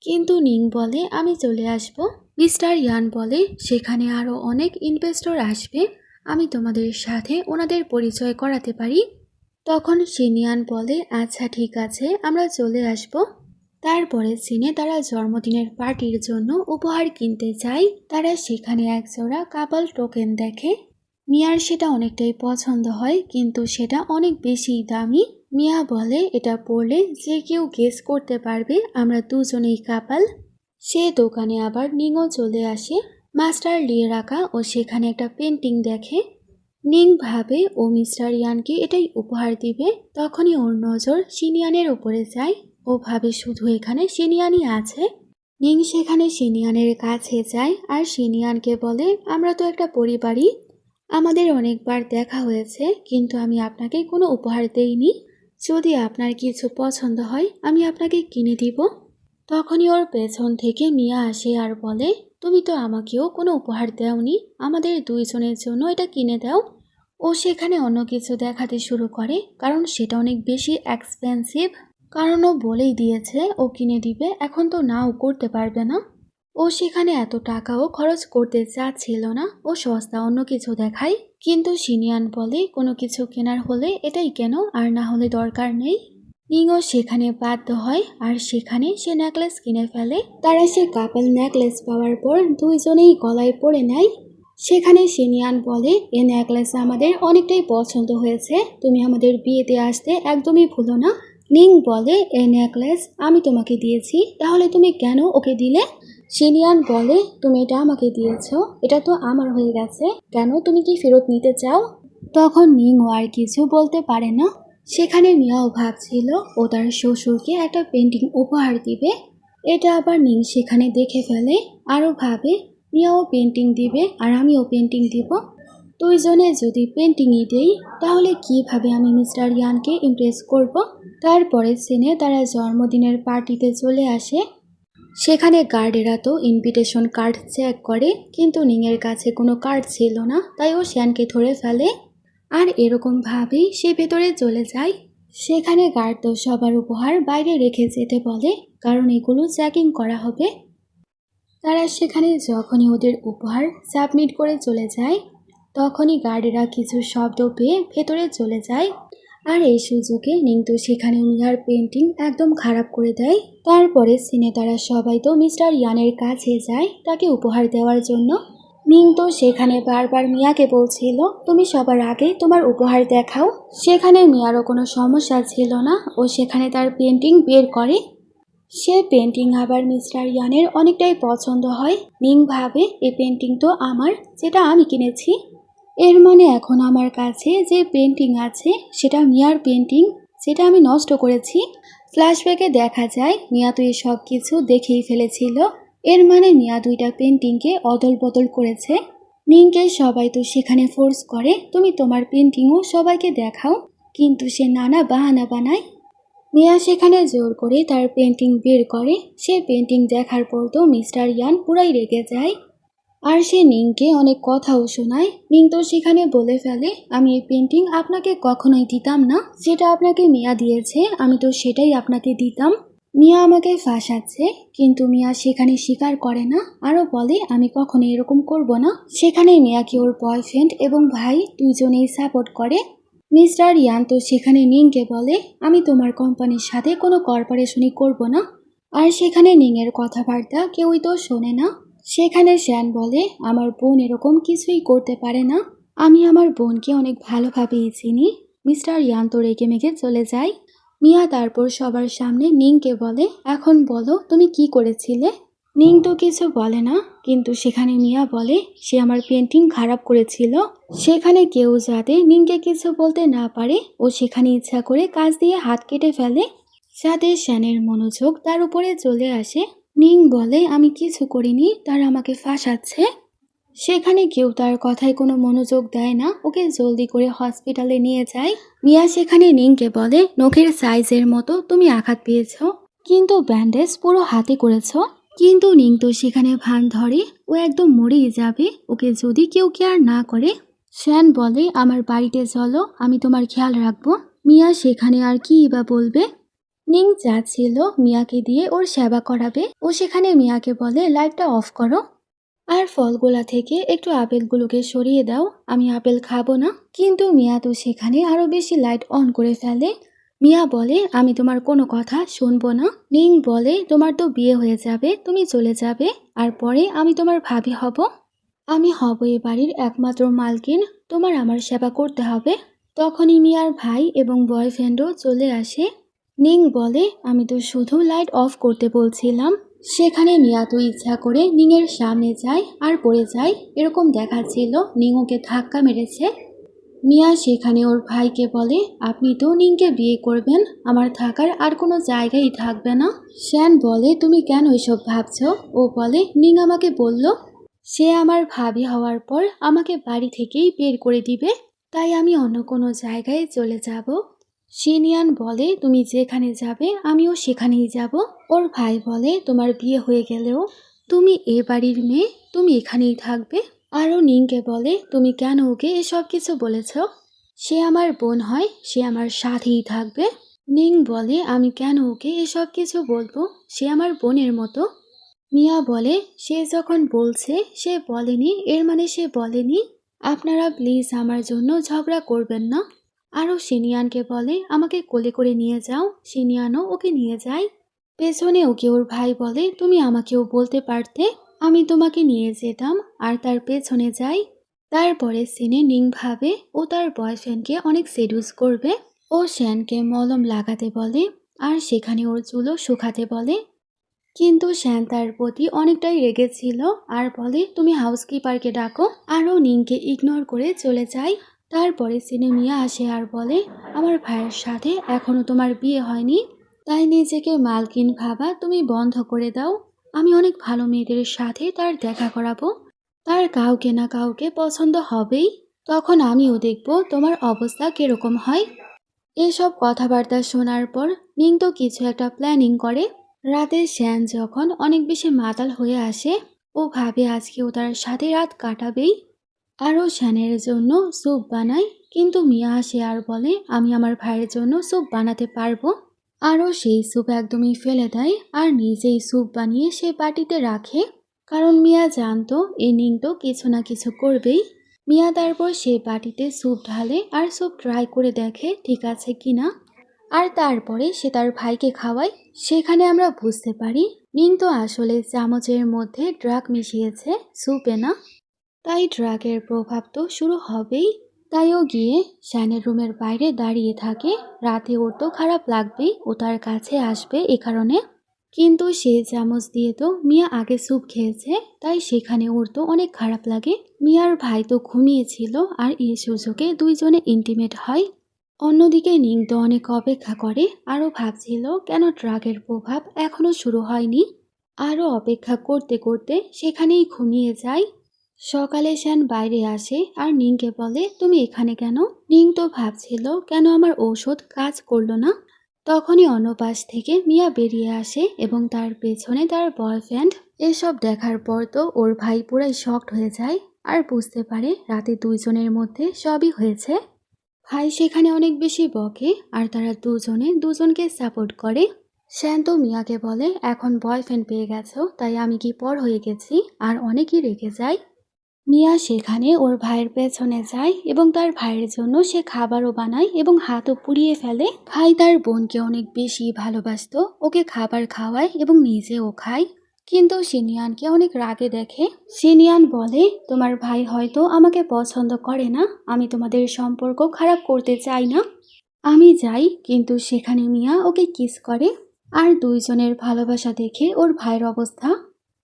কিন্তু নিং বলে, আমি চলে আসব। মিস্টার ইয়ান বলে, সেখানে আরও অনেক ইনভেস্টর আসবে, আমি তোমাদের সাথে ওনাদের পরিচয় করাতে পারি। তখন সিনিয়ান বলে, আচ্ছা ঠিক আছে, আমরা চলে আসব। তারপরে সিনে তারা জন্মদিনের পার্টির জন্য উপহার কিনতে যায়। তারা সেখানে একজোড়া কাপল টোকেন দেখে। মিয়ার সেটা অনেকটাই পছন্দ হয়, কিন্তু সেটা অনেক বেশি দামি। মিয়া বলে এটা পড়লে যে কেউ গেস করতে পারবে আমরা দুজনেই কাপাল। সে দোকানে আবার নিংও চলে আসে মাস্টার লিয়ে রাখা ও সেখানে একটা পেন্টিং দেখে। নিং ভাবে ও মিস্টার ইয়ানকে এটাই উপহার দিবে। তখনই ওর নজর সিনিয়ানের উপরে যায়। ও ভাবে শুধু এখানে সিনিয়ানই আছে। নিং সেখানে সিনিয়ানের কাছে যায় আর সিনিয়ানকে বলে আমরা তো একটা পরিবারই, আমাদের অনেকবার দেখা হয়েছে, কিন্তু আমি আপনাকে কোনো উপহার দেইনি। যদি আপনার কিছু পছন্দ হয় আমি আপনাকে কিনে দিব। তখনই ওর পেছন থেকে মিয়া আসে আর বলে তুমি তো আমাকেও কোনো উপহার দাওনি, আমাদের দুইজনের জন্য এটা কিনে দাও। ও সেখানে অন্য কিছু দেখাতে শুরু করে কারণ সেটা অনেক বেশি এক্সপেন্সিভ। কারণ ও বলেই দিয়েছে ও কিনে দিবে, এখন তো নাও করতে পারবে না। ও সেখানে এত টাকাও খরচ করতে চাচ্ছিল না, ও সস্তা অন্য কিছু দেখায়। কিন্তু সিনিয়ান বলে কোনো কিছু কেনার হলে এটাই কেন, আর না হলে দরকার নেই। নিংও সেখানে বাধ্য হয় আর সেখানে সে নেকলেস কিনে ফেলে। তারা সে কাপল নেকলেস পাওয়ার পর দুইজনেই গলায় পরে নেয়। সেখানে সিনিয়ান বলে এ নেকলেস আমাদের অনেকটাই পছন্দ হয়েছে, তুমি আমাদের বিয়েতে আসতে একদমই ভুলো না। নিং বলে এ নেকলেস আমি তোমাকে দিয়েছি, তাহলে তুমি কেন ওকে দিলে? সিনিয়ান বলে তুমি এটা আমাকে দিয়েছো, এটা তো আমার হয়ে গেছে, কেন তুমি কি ফেরত নিতে চাও? তখন নিংও আর কিছু বলতে পারে না। সেখানে মিয়াও ভাবছিল ও তার শ্বশুরকে একটা পেন্টিং উপহার দিবে। এটা আবার নিং সেখানে দেখে ফেলে, আরও ভাবে মিয়াও পেন্টিং দিবে আর আমিও পেন্টিং দিব। দুইজনে যদি পেন্টিংই দেই তাহলে কিভাবে আমি মিস্টার ইয়ানকে ইমপ্রেস করব? তারপরে সিনে তারা জন্মদিনের পার্টিতে চলে আসে। সেখানে গার্ডেরা তো ইনভিটেশন কার্ড চেক করে, কিন্তু নিংয়ের কাছে কোনো কার্ড ছিল না, তাই ও শ্যানকে ধরে ফেলে আর এরকমভাবেই সে ভেতরে চলে যায়। সেখানে গার্ড তো সবার উপহার বাইরে রেখে যেতে বলে, কারণ এগুলো চেকিং করা হবে। তারা সেখানে যখনই ওদের উপহার সাবমিট করে চলে যায় তখনই গার্ডেরা কিছু শব্দ পেয়ে ভেতরে চলে যায়। আর এই সুযোগে নিং তো সেখানে মিয়ার পেন্টিং একদম খারাপ করে দেয়। তারপরে সিনে তারা সবাই তো মিস্টার ইয়ানের কাছে যায় তাকে উপহার দেওয়ার জন্য। নিং তো সেখানে বারবার মিয়াকে বলছিল তুমি সবার আগে তোমার উপহার দেখাও। সেখানে মিয়ারও কোনো সমস্যা ছিল না, ও সেখানে তার পেন্টিং বের করে। সে পেন্টিং আবার মিস্টার ইয়ানের অনেকটাই পছন্দ হয়। নিং ভাবে এই পেন্টিং তো আমার, যেটা আমি কিনেছি, এর মানে এখন আমার কাছে যে পেন্টিং আছে সেটা মিয়ার পেন্টিং, যেটা আমি নষ্ট করেছি। ফ্ল্যাশব্যাকে দেখা যায় মিয়া তো এই সব কিছু দেখেই ফেলেছিল। এর মানে মিয়া দুইটা পেন্টিংকে অদল বদল করেছে। নিংকে সবাই তো সেখানে ফোর্স করে তুমি তোমার পেন্টিংও সবাইকে দেখাও, কিন্তু সে নানা বাহানা বানায়। মিয়া সেখানে জোর করে তার পেন্টিং বের করে। সে পেন্টিং দেখার পর তো মিস্টার ইয়ান পুরাই রেগে যায় আর সে নিংকে অনেক কথাও শোনায়। নিং তো সেখানে বলে ফেলে আমি এই পেন্টিং আপনাকে কখনোই দিতাম না, যেটা আপনাকে মিয়া দিয়েছে আমি তো সেটাই আপনাকে দিতাম। মিয়া আমাকে ফাঁসাচ্ছে, কিন্তু মিয়া সেখানে স্বীকার করে না, আরও বলে আমি কখনো এরকম করব না। সেখানে মিয়াকে ওর বয়ফ্রেন্ড এবং ভাই দুজনেই সাপোর্ট করে। মিস্টার ইয়ান তো সেখানে নিংকে বলে আমি তোমার কোম্পানির সাথে কোনো কর্পোরেশনই করব না। আর সেখানে নিংয়ের কথাবার্তা কেউই তো শোনে না। সেখানে শ্যান বলে আমার বোন এরকম কিছুই করতে পারে না, আমি আমার বোনকে অনেক ভালোভাবেই চিনি। মিস্টার ইয়ান তো রেগে মেগে চলে যায়। মিয়া তারপর সবার সামনে নিংকে বলে এখন বলো তুমি কি করেছিলে। নিং তো কিছু বলে না, কিন্তু সেখানে মিয়া বলে সে আমার পেন্টিং খারাপ করেছিল। সেখানে কেউ যাতে নিংকে কিছু বলতে না পারে ও সেখানে ইচ্ছা করে কাজ দিয়ে হাত কেটে ফেলে, যাতে শ্যানের মনোযোগ তার উপরে চলে আসে। নিং বলে আমি কিছু করিনি, তারা আমাকে ফাঁসাচ্ছে। সেখানে কেউ তার কথায় কোনো মনোযোগ দেয় না, ওকে জলদি করে হসপিটালে নিয়ে যায়। মিয়া সেখানে নিংকে বলে নখের সাইজের মতো তুমি আঘাত পেয়েছ, কিন্তু ব্যান্ডেজ পুরো হাতে করেছ। কিন্তু নিং তো সেখানে ভান ধরে ও একদম মরেই যাবে ওকে যদি কেউ কেয়ার না করে। শ্যান বলে আমার বাড়িতে চলো, আমি তোমার খেয়াল রাখবো। মিয়া সেখানে আর কি বা বলবে। নিং চাচ্ছিল মিয়াকে দিয়ে ওর সেবা করাবে। ও সেখানে মিয়াকে বলে লাইটটা অফ করো আর ফলগোলা থেকে একটু আপেলগুলোকে সরিয়ে দাও, আমি আপেল খাবো না। কিন্তু মিয়া তো সেখানে আরো বেশি লাইট অন করে ফেলে। মিয়া বলে আমি তোমার কোনো কথা শুনবো না। নিং বলে তোমার তো বিয়ে হয়ে যাবে, তুমি চলে যাবে, আর পরে আমি তোমার ভাবি হব, আমি হব এ বাড়ির একমাত্র মালকিন, তোমার আমার সেবা করতে হবে। তখনই মিয়ার ভাই এবং বয়ফ্রেন্ডও চলে আসে। নিং বলে, আমি তো শুধু লাইট অফ করতে বলছিলাম। সেখানে মিয়া তো ইচ্ছা করে নিংয়ের সামনে যায় আর পড়ে যায়, এরকম দেখাচ্ছিল নিং ওকে ধাক্কা মেরেছে। মিয়া সেখানে ওর ভাইকে বলে, আপনি তো নিংকে বিয়ে করবেন, আমার থাকার আর কোনো জায়গাই থাকবে না। শ্যান বলে, তুমি কেন এসব ভাবছো? ও বলে, নিং আমাকে বলল সে আমার ভাবি হওয়ার পর আমাকে বাড়ি থেকেই বের করে দিবে, তাই আমি অন্য কোনো জায়গায় চলে যাব। শিনিয়ান বলে, তুমি যেখানে যাবে আমিও সেখানেই যাব। ওর ভাই বলে, তোমার বিয়ে হয়ে গেলেও তুমি এ বাড়ির মেয়ে, তুমি এখানেই থাকবে। আরও নিংকে বলে, তুমি কেন ওকে এসব কিছু বলেছ? সে আমার বোন হয়, সে আমার সাথেই থাকবে। নিং বলে, আমি কেন ওকে এসব কিছু বলবো, সে আমার বোনের মতো। মিয়া বলে, সে যখন বলছে সে বলেনি, এর মানে সে বলেনি। আপনারা প্লিজ আমার জন্য ঝগড়া করবেন না। আরও সিনিয়ানকে বলে, আমাকে কোলে করে নিয়ে যাও। সিনিয়ানও ওকে নিয়ে যায়। পেছনে ওকে ওর ভাই বলে, তুমি আমাকেও বলতে পারতে, আমি তোমাকে নিয়ে যেতাম। আর তার পেছনে যাই। তারপরে সিনে নিং ভাবে ও তার বয়ফ্রেন্ডকে অনেক সেডুস করবে। ও শ্যানকে মলম লাগাতে বলে আর সেখানে ওর চুলও শুকাতে বলে। কিন্তু শ্যান তার প্রতি অনেকটাই রেগেছিল আর বলে, তুমি হাউসকিপারকে ডাকো। আরও নিংকে ইগনোর করে চলে যায়। তারপরে সিনে মিয়া আসে আর বলে, আমার ভাইয়ের সাথে এখনো তোমার বিয়ে হয়নি, তাই নিজেকে মালকিন ভাবা তুমি বন্ধ করে দাও। আমি অনেক ভালো মেয়েদের সাথে তার দেখা করাবো, তার কাউকে না কাউকে পছন্দ হবেই, তখন আমিও দেখব তোমার অবস্থা কিরকম হয়। এসব কথাবার্তা শোনার পর নিং তো কিছু একটা প্ল্যানিং করে। রাতে শ্যান যখন অনেক বেশি মাতাল হয়ে আসে, ও ভাবে আজকেও তার সাথে রাত কাটাবেই। আরও শ্যানের জন্য স্যুপ বানায়, কিন্তু মিয়া আসে আর বলে, আমি আমার ভাইয়ের জন্য স্যুপ বানাতে পারবো। আরও সেই স্যুপ একদমই ফেলে দেয় আর নিজেই স্যুপ বানিয়ে সে বাটিতে রাখে, কারণ মিয়া জানতো এই নিং তো কিছু না কিছু করবেই। মিয়া তারপর সে বাটিতে স্যুপ ঢালে আর স্যুপ ট্রাই করে দেখে ঠিক আছে কিনা, আর তারপরে সে তার ভাইকে খাওয়ায়। সেখানে আমরা বুঝতে পারি নিং তো আসলে চামচের মধ্যে ড্রাগ মিশিয়েছে, স্যুপে না। তাই ড্রাগের প্রভাব তো শুরু হবেই। তাই ও গিয়ে শ্যানের রুমের বাইরে দাঁড়িয়ে থাকে। রাতে ওর তো খারাপ লাগবেই, ও তার কাছে আসবে এ কারণে। কিন্তু সে চামচ দিয়ে তো মিয়া আগে স্যুপ খেয়েছে, তাই সেখানে ওর তো অনেক খারাপ লাগে। মিয়ার ভাই তো ঘুমিয়েছিল আর এই সুযোগে দুইজনে ইন্টিমেট হয়। অন্যদিকে নিং তো অনেক অপেক্ষা করে, আরও ভাবছিল কেন ড্রাগের প্রভাব এখনো শুরু হয়নি। আরও অপেক্ষা করতে করতে সেখানেই ঘুমিয়ে যায়। সকালে শ্যান বাইরে আসে আর নিংকে বলে, তুমি এখানে কেন? নিং তো ভাবছিল কেন আমার ঔষধ কাজ করলো না। তখনই অন্য পাশ থেকে মিয়া বেরিয়ে আসে এবং তার পেছনে তার বয়ফ্রেন্ড। এসব দেখার পর তো ওর ভাই পুরাই শকড হয়ে যায় আর বুঝতে পারে রাতে দুইজনের মধ্যে সবই হয়েছে। ভাই সেখানে অনেক বেশি বকে আর তারা দুজনে দুজনকে সাপোর্ট করে। শ্যান তো মিয়াকে বলে, এখন বয়ফ্রেন্ড পেয়ে গেছো তাই আমি কি পর হয়ে গেছি, আর অনেকই রেগে যায়। মিয়া সেখানে ওর ভাইয়ের পেছনে যায় এবং তার ভাইয়ের জন্য সে খাবারও বানায় এবং হাতও পুড়িয়ে ফেলে। ভাই তার বোনকে অনেক বেশি ভালোবাসতো, ওকে খাবার খাওয়ায় এবং নিজেও খায়। কিন্তু সিনিয়ানকে অনেক রাগে দেখে। সিনিয়ান বলে, তোমার ভাই হয়তো আমাকে পছন্দ করে না, আমি তোমাদের সম্পর্ক খারাপ করতে চাই না। আমি যাই, কিন্তু সেখানে মিয়া ওকে কিস করে আর দুইজনের ভালোবাসা দেখে ওর ভাইয়ের অবস্থা।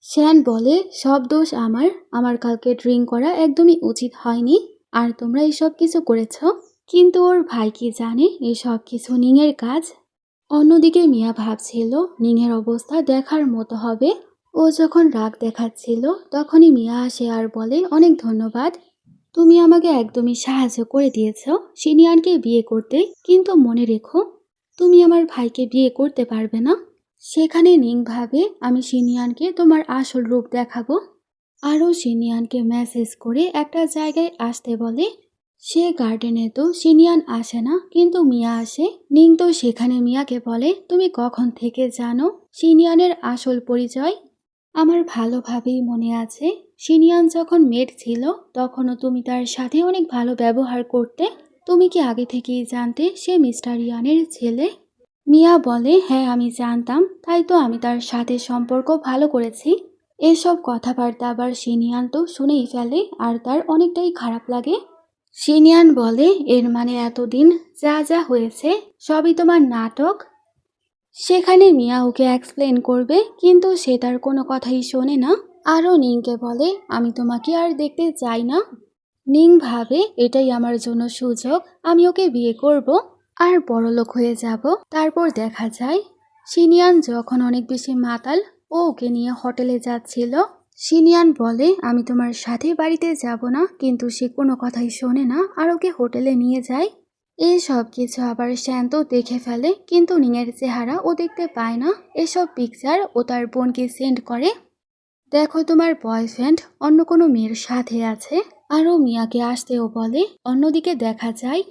শ্যান বলে, সব দোষ আমার কালকে ড্রিঙ্ক করা একদমই উচিত হয়নি, আর তোমরা এসব কিছু করেছ। কিন্তু ওর ভাই কি জানে এসব কিছু নিংয়ের কাজ। অন্যদিকে মিয়া ভাবছিল নিংয়ের অবস্থা দেখার মতো হবে। ও যখন রাগ দেখাচ্ছিল তখনই মিয়া আসে আর বলে, অনেক ধন্যবাদ, তুমি আমাকে একদমই সাহায্য করে দিয়েছ সিনিয়রকে বিয়ে করতে, কিন্তু মনে রেখো তুমি আমার ভাইকে বিয়ে করতে পারবে না। সেখানে নিং ভাবে, আমি সিনিয়ানকে তোমার আসল রূপ দেখাবো। আরও সিনিয়ানকে মেসেজ করে একটা জায়গায় আসতে বলে। সে গার্ডেনে তো সিনিয়ান আসে না, কিন্তু মিয়া আসে। নিং তো সেখানে মিয়াকে বলে, তুমি কখন থেকে জানো সিনিয়ানের আসল পরিচয়? আমার ভালোভাবেই মনে আছে, সিনিয়ান যখন মেড ছিল তখনও তুমি তার সাথে অনেক ভালো ব্যবহার করতে। তুমি কি আগে থেকেই জানতে সে মিস্টার ইয়ানের ছেলে? মিয়া বলে, হ্যাঁ আমি জানতাম, তাই তো আমি তার সাথে সম্পর্ক ভালো করেছি। এসব কথাবার্তা আবার সিনিয়ান তো শুনেই ফেলে আর তার অনেকটাই খারাপ লাগে। সিনিয়ান বলে, এর মানে এতদিন যা যা হয়েছে সবই তোমার নাটক। সেখানে মিয়া ওকে এক্সপ্লেন করবে, কিন্তু সে তার কোনো কথাই শোনে না। আরও নিংকে বলে, আমি তোমাকে আর দেখতে চাই না। নিং ভাবে এটাই আমার জন্য সুযোগ, আমি ওকে বিয়ে করব আর বড়লোক হয়ে যাব। তারপর দেখা যায় সিনিয়ান যখন অনেক বেশি মাতাল, ও ওকে নিয়ে হোটেলে যাচ্ছিল। সিনিয়ান বলে, আমি তোমার সাথে বাড়িতে যাব না, কিন্তু সে কোনো কথাই শোনে না আর ওকে হোটেলে নিয়ে যায়। এই সব কিছু আবার শান্ত দেখে ফেলে, কিন্তু নিংয়ের চেহারা ও দেখতে পায় না। এসব পিকচার ও তার বোনকে সেন্ড করে। দেখো, তোমার বয়ফ্রেন্ড অন্য কোনো মেয়ের সাথে আছে। আরও মিয়াকে আসতেও বলে। অন্যদিকে দেখা যায়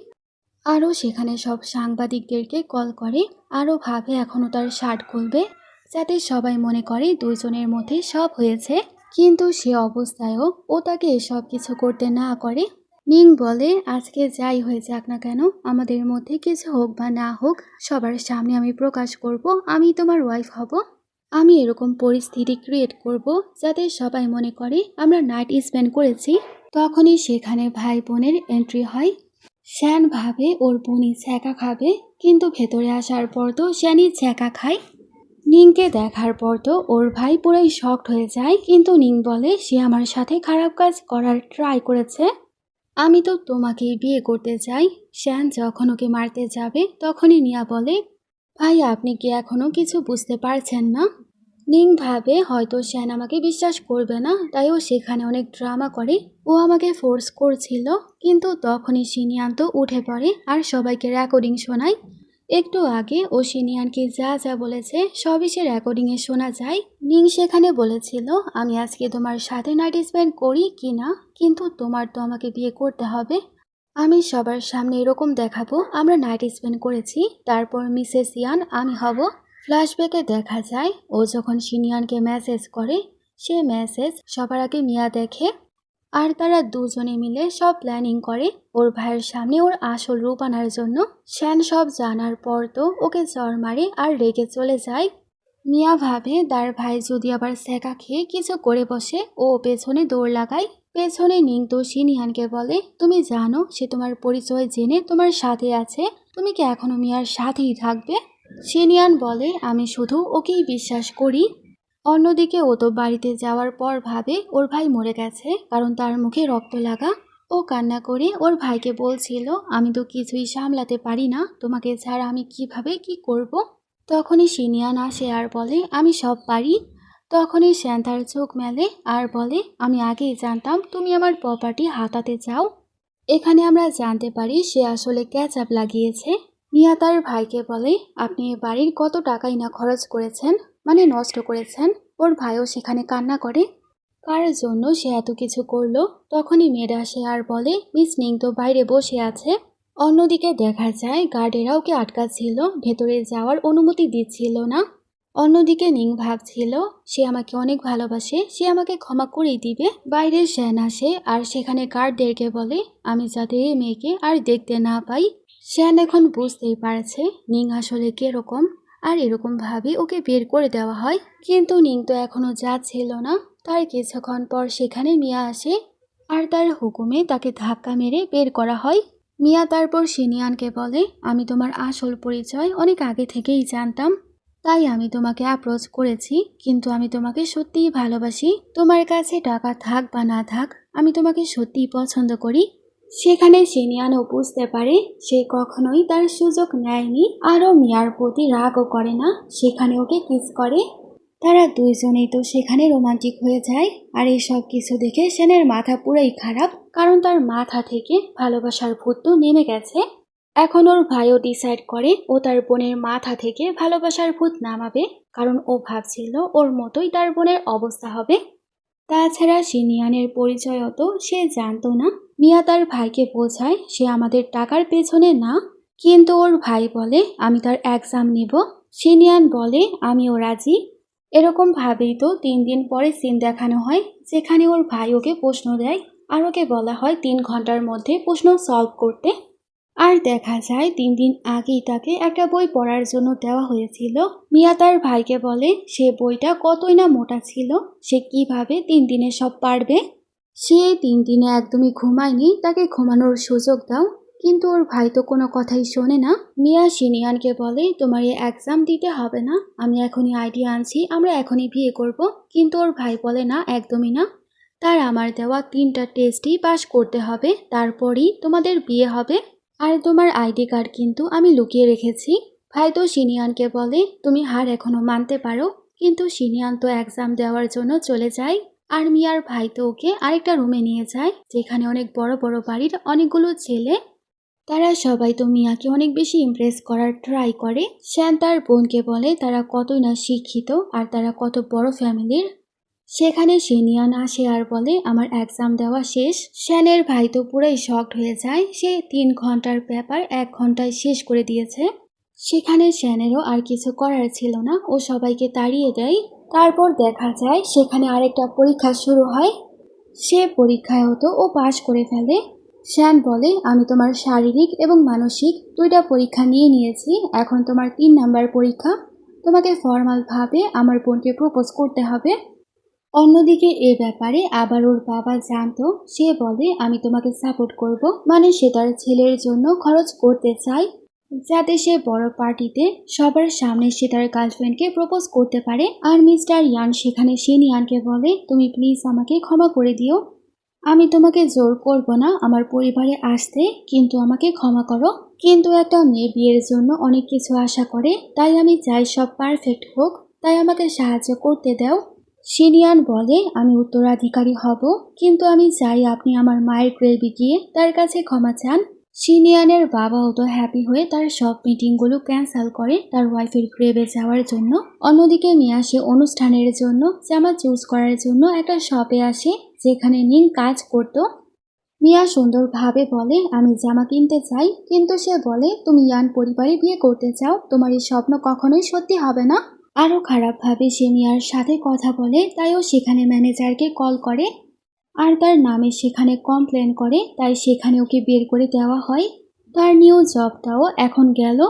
আরও সেখানে সব সাংবাদিকদেরকে কল করে। আরও ভাবে এখনও তার শার্ট খুলবে, যাতে সবাই মনে করে দুজনের মধ্যে সব হয়েছে। কিন্তু সে অবস্থায়ও ও তাকে এসব কিছু করতে না করে। নিং বলে, আজকে যাই হয়ে যাক না কেন, আমাদের মধ্যে কিছু হোক বা না হোক, সবার সামনে আমি প্রকাশ করব আমি তোমার ওয়াইফ হব। আমি এরকম পরিস্থিতি ক্রিয়েট করব যাতে সবাই মনে করে আমরা নাইট স্পেন্ড করেছি। তখনই সেখানে ভাই বোনের এন্ট্রি হয়। শ্যান ভাবে ওর বোনই ছ্যাঁকা খাবে, কিন্তু ভেতরে আসার পর তো শ্যানই ছ্যাঁকা খায়। নিংকে দেখার পর তো ওর ভাই পুরাই শকড হয়ে যায়, কিন্তু নিং বলে, সে আমার সাথে খারাপ কাজ করার ট্রাই করেছে। আমি তো তোমাকেই বিয়ে করতে চাই। শ্যান যখন ওকে মারতে যাবে তখনই নিয়া বলে, ভাই আপনি কি এখনো কিছু বুঝতে পারছেন না? নিং ভাবে হয়তো শ্যান আমাকে বিশ্বাস করবে না, তাই ও সেখানে অনেক ড্রামা করে। ও আমাকে ফোর্স করছিল, কিন্তু তখনই সিনিয়ান তো উঠে পড়ে আর সবাইকে রেকর্ডিং শোনায়। একটু আগে ও সিনিয়ানকে যা যা বলেছে সবই সে রেকর্ডিংয়ে শোনা যায়। নিং সেখানে বলেছিল, আমি আজকে তোমার সাথে নাইট স্পেন্ড করি কি না, কিন্তু তোমার তো আমাকে বিয়ে করতে হবে। আমি সবার সামনে এরকম দেখাবো আমরা নাইট স্পেন্ড করেছি, তারপর মিসেস ইয়ান আমি হব। ফ্ল্যাশব্যাকে দেখা যায় ও যখন সিনিয়ানকে মেসেজ করে, সে মেসেজ সবার আগে মিয়া দেখে। আর তারা দুজনে মিলে সব প্ল্যানিং করে ওর ভাইয়ের সামনে ওর আসল রূপ আনার জন্য। শ্যান সব জানার পর তো ওকে জ্বর মারে আর রেগে চলে যায়। মিয়া ভাবে তার ভাই যদি আবার সেকা খেয়ে কিছু করে বসে, ও পেছনে দৌড় লাগায়। পেছনে নিং তো সিনিয়ানকে বলে, তুমি জানো সে তোমার পরিচয় জেনে তোমার সাথে আছে, তুমি কি এখনো মিয়ার সাথেই থাকবে? সিনিয়ান বলে, আমি শুধু ওকেই বিশ্বাস করি। অন্যদিকে ও তো বাড়িতে যাওয়ার পর ভাবে ওর ভাই মরে গেছে, কারণ তার মুখে রক্ত লাগা। ও কান্না করে ওর ভাইকে বলছিল, আমি তো কিছুই সামলাতে পারি না, তোমাকে ছাড়া আমি কিভাবে কি করব। তখনই সিনিয়ান আসে আর বলে, আমি সব পারি। তখনই শ্যান তার চোখ মেলে আর বলে, আমি আগেই জানতাম তুমি আমার প্রপার্টি হাতাতে চাও। এখানে আমরা জানতে পারি সে আসলে ক্যাচআপ লাগিয়েছে। মিয়া তার ভাইকে বলে, আপনি এ বাড়ির কত টাকাই না খরচ করেছেন, মানে নষ্ট করেছেন। ওর ভাইও সেখানে কান্না করে, কার জন্য সে এত কিছু করলো। তখনই মেয়েরা আসে আর বলে, মিস নিং তো বাইরে বসে আছে। অন্যদিকে দেখা যায় গার্ডেরা ওকে আটকাচ্ছিল, ভেতরে যাওয়ার অনুমতি দিচ্ছিল না। অন্যদিকে নিং ভাবছিল, সে আমাকে অনেক ভালোবাসে, সে আমাকে ক্ষমা করেই দিবে। বাইরে শ্যান আসে আর সেখানে গার্ডদেরকে বলে, আমি যাতে এই মেয়েকে আর দেখতে না পাই। শ্যান এখন বুঝতেই পারছে নিং আসলে কিরকম, আর এরকম ভাবে ওকে বের করে দেওয়া হয়। কিন্তু নিং তো এখনো যাচ্ছিল না। তার কিছুক্ষণ পর সেখানে মিয়া আসে আর তার হুকুমে তাকে ধাক্কা মেরে বের করা হয়। মিয়া তারপর সিনিয়ানকে বলে, আমি তোমার আসল পরিচয় অনেক আগে থেকেই জানতাম, তাই আমি তোমাকে অ্যাপ্রোচ করেছি, কিন্তু আমি তোমাকে সত্যিই ভালোবাসি। তোমার কাছে টাকা থাক বা না থাক, আমি তোমাকে সত্যিই পছন্দ করি। সেখানে সিনিয়ানও বুঝতে পারে সে কখনোই তার সুযোগ নেয়নি, আরও মিয়ার প্রতি রাগও করে না, সেখানে ওকে কিস করে। তারা দুইজনেই তো সেখানে রোমান্টিক হয়ে যায়। আর এসব কিছু দেখে সেনের মাথা পুরাই খারাপ, কারণ তার মাথা থেকে ভালোবাসার ভূত তো নেমে গেছে। এখন ওর ভাইও ডিসাইড করে ও তার বোনের মাথা থেকে ভালোবাসার ভূত নামাবে, কারণ ও ভাবছিল ওর মতোই তার বোনের অবস্থা হবে। তাছাড়া সিনিয়ানের পরিচয়ও তো সে জানতো না। মিয়া তার ভাইকে বোঝায় সে আমাদের টাকার পেছনে না, কিন্তু ওর ভাই বলে আমি তার এক্সাম নেব। সিনিয়ান বলে আমিও রাজি। এরকম ভাবেই তো 3 দিন পরে সিন দেখানো হয়, যেখানে ওর ভাই ওকে প্রশ্ন দেয় আর ওকে বলা হয় 3 ঘন্টার মধ্যে প্রশ্ন সলভ করতে। আর দেখা যায় 3 দিন আগেই তাকে একটা বই পড়ার জন্য দেওয়া হয়েছিল। মিয়া তার ভাইকে বলে সে বইটা কতই না মোটা ছিল, সে কিভাবে 3 দিনে সব পারবে। সে 3 দিনে একদমই ঘুমায়নি, তাকে ঘুমানোর সুযোগ দাও। কিন্তু ওর ভাই তো কোনো কথাই শোনে না। মিয়া শিনিয়ানকে বলে, তোমার এই এক্সাম দিতে হবে না, আমি এখনই আইডিয়া আনছি, আমরা এখনই বিয়ে করব। কিন্তু ওর ভাই বলে না, একদমই না, তার আমার দেওয়া 3টা টেস্টই পাশ করতে হবে, তারপরই তোমাদের বিয়ে হবে। আর তোমার আইডি কার্ড কিন্তু আমি লুকিয়ে রেখেছি। ভাই তো শিনিয়ানকে বলে, তুমি হার এখনো মানতে পারো। কিন্তু শিনিয়ান তো এক্সাম দেওয়ার জন্য চলে যায়। আর মিয়ার ভাই তো ওকে আরেকটা রুমে নিয়ে যায়, যেখানে অনেক বড় বড় বাড়ির অনেকগুলো ছেলে। তারা সবাই তো মিয়াকে অনেক বেশি ইমপ্রেস করার ট্রাই করে। শ্যান তার বোনকে বলে তারা কতই না শিক্ষিত আর তারা কত বড় ফ্যামিলির। সেখানে শিনিয়ান আসে আর বলে, আমার এক্সাম দেওয়া শেষ। শ্যানের ভাই তো পুরাই শকড হয়ে যায়, সে 3 ঘন্টার পেপার 1 ঘন্টায় শেষ করে দিয়েছে। সেখানে শ্যানেরও আর কিছু করার ছিল না, ও সবাইকে তাড়িয়ে দেয়। তারপর দেখা যায় সেখানে আরেকটা পরীক্ষা শুরু হয়। সে পরীক্ষায় হতো ও পাশ করে ফেলে। শ্যান বলে, আমি তোমার শারীরিক এবং মানসিক 2টা পরীক্ষা নিয়ে নিয়েছি, এখন তোমার 3 নাম্বার পরীক্ষা। তোমাকে ফর্মালভাবে আমার বোনকে প্রপোজ করতে হবে। অন্যদিকে এ ব্যাপারে আবার ওর বাবা জানতো। সে বলে, আমি তোমাকে সাপোর্ট করব, মানে সে তার ছেলের জন্য খরচ করতে চায়, যাতে সে বড় পার্টিতে সবার সামনে সে তার গার্লফ্রেন্ডকে প্রপোজ করতে পারে। আর মিস্টার ইয়ান সেখানে শিনিয়ানকে বলে, তুমি প্লিজ আমাকে ক্ষমা করে দিও, আমি তোমাকে জোর করব না আমার পরিবারে আসতে, কিন্তু আমাকে ক্ষমা করো। কিন্তু একটা মেয়ে বিয়ের জন্য অনেক কিছু আশা করে, তাই আমি চাই সব পারফেক্ট হোক, তাই আমাকে সাহায্য করতে দাও। শিনিয়ান বলে, আমি উত্তরাধিকারী হব, কিন্তু আমি চাই আপনি আমার মায়ের গ্রেভে গিয়ে তার কাছে ক্ষমা চান। শিনিয়ানের বাবাও তো হ্যাপি হয়ে তার সব মিটিংগুলো ক্যান্সেল করে তার ওয়াইফের গ্রেভে যাওয়ার জন্য। অন্যদিকে মিয়া সে অনুষ্ঠানের জন্য জামা চুজ করার জন্য একটা শপে আসে, যেখানে নিং কাজ করত। মিয়া সুন্দরভাবে বলে, আমি জামা কিনতে চাই, কিন্তু সে বলে, তুমি ইয়ান পরিবারে বিয়ে করতে চাও, তোমার এই স্বপ্ন কখনোই সত্যি হবে না। আরও খারাপভাবে সে মিয়ার সাথে কথা বলে, তাই ও সেখানে ম্যানেজারকে কল করে আর তার নামে সেখানে কমপ্লেন করে, তাই সেখানে ওকে বের করে দেওয়া হয়। তার নিউ জবটাও এখন গেল।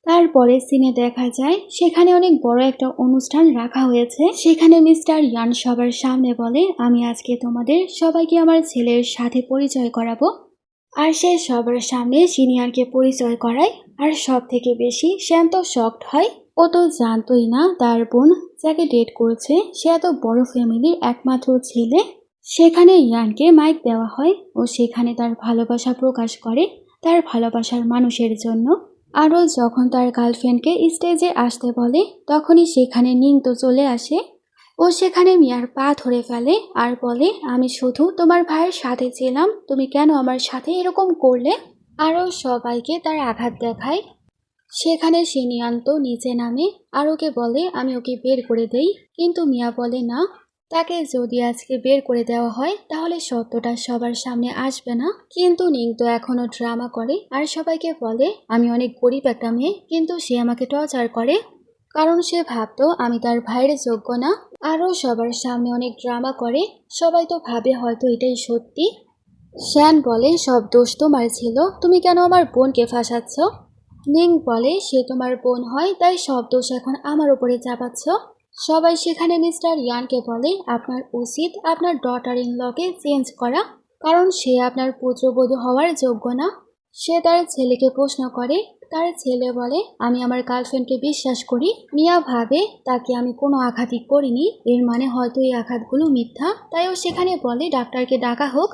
তারপরে সিনে দেখা যায় সেখানে অনেক বড় একটা অনুষ্ঠান রাখা হয়েছে। সেখানে মিস্টার ইয়ান সবার সামনে বলে, আমি আজকে তোমাদের সবাইকে আমার ছেলের সাথে পরিচয় করাবো। আর সে সবার সামনে সিনিয়রকে পরিচয় করায়। আর সব থেকে বেশি শ্যান তো শকড হয়। ও তো জানতোই না তার বোন যাকে ডেট করছে সে এত বড় ফ্যামিলির একমাত্র ছেলে। সেখানে ইয়ানকে মাইক দেওয়া হয়, ও সেখানে তার ভালোবাসা প্রকাশ করে তার ভালোবাসার মানুষের জন্য। আরও যখন তার গার্লফ্রেন্ডকে স্টেজে আসতে বলে, তখনই সেখানে নিং তো চলে আসে। ও সেখানে মিয়ার পা ধরে ফেলে আর বলে, আমি শুধু তোমার ভাইয়ের সাথে ছিলাম, তুমি কেন আমার সাথে এরকম করলে। আরও সবাইকে তার আঘাত দেখায়। সেখানে শিনিয়ান তো নিচে নামে আর ওকে বলে, আমি ওকে বের করে দেই। কিন্তু মিয়া বলে না, তাকে যদি আজকে বের করে দেওয়া হয় তাহলে সত্যটা সবার সামনে আসবে না। কিন্তু নিং তো এখনো ড্রামা করে আর সবাইকে বলে, আমি অনেক গরিব একটা মেয়ে, কিন্তু সে আমাকে টর্চার করে, কারণ সে ভাবতো আমি তার ভাইয়ের যোগ্য না। আরও সবার সামনে অনেক ড্রামা করে, সবাই তো ভাবে হয়তো এটাই সত্যি। শ্যান বলে, সব দোষ তোমার ছিল, তুমি কেন আমার বোনকে ফাঁসাচ্ছ। নিং বলে, সে তোমার বোন হয়, তাই সব দোষ এখন আমার উপরে চাপাচ্ছ। সবাই সেখানে মিস্টার ইয়ানকে বলে, আপনার উচিত আপনার ডটার ইন লকে চেঞ্জ করা, কারণ সে আপনার পুত্রবধূ হওয়ার যোগ্য না। সে তার ছেলেকে প্রশ্ন করে, তার ছেলে বলে, আমি আমার গার্লফ্রেন্ডকে বিশ্বাস করি। মিয়া ভাবে তাকে আমি কোনো আঘাতই করিনি, এর মানে হয়তো এই আঘাতগুলো মিথ্যা, তাই ও সেখানে বলে ডাক্তারকে ডাকা হোক।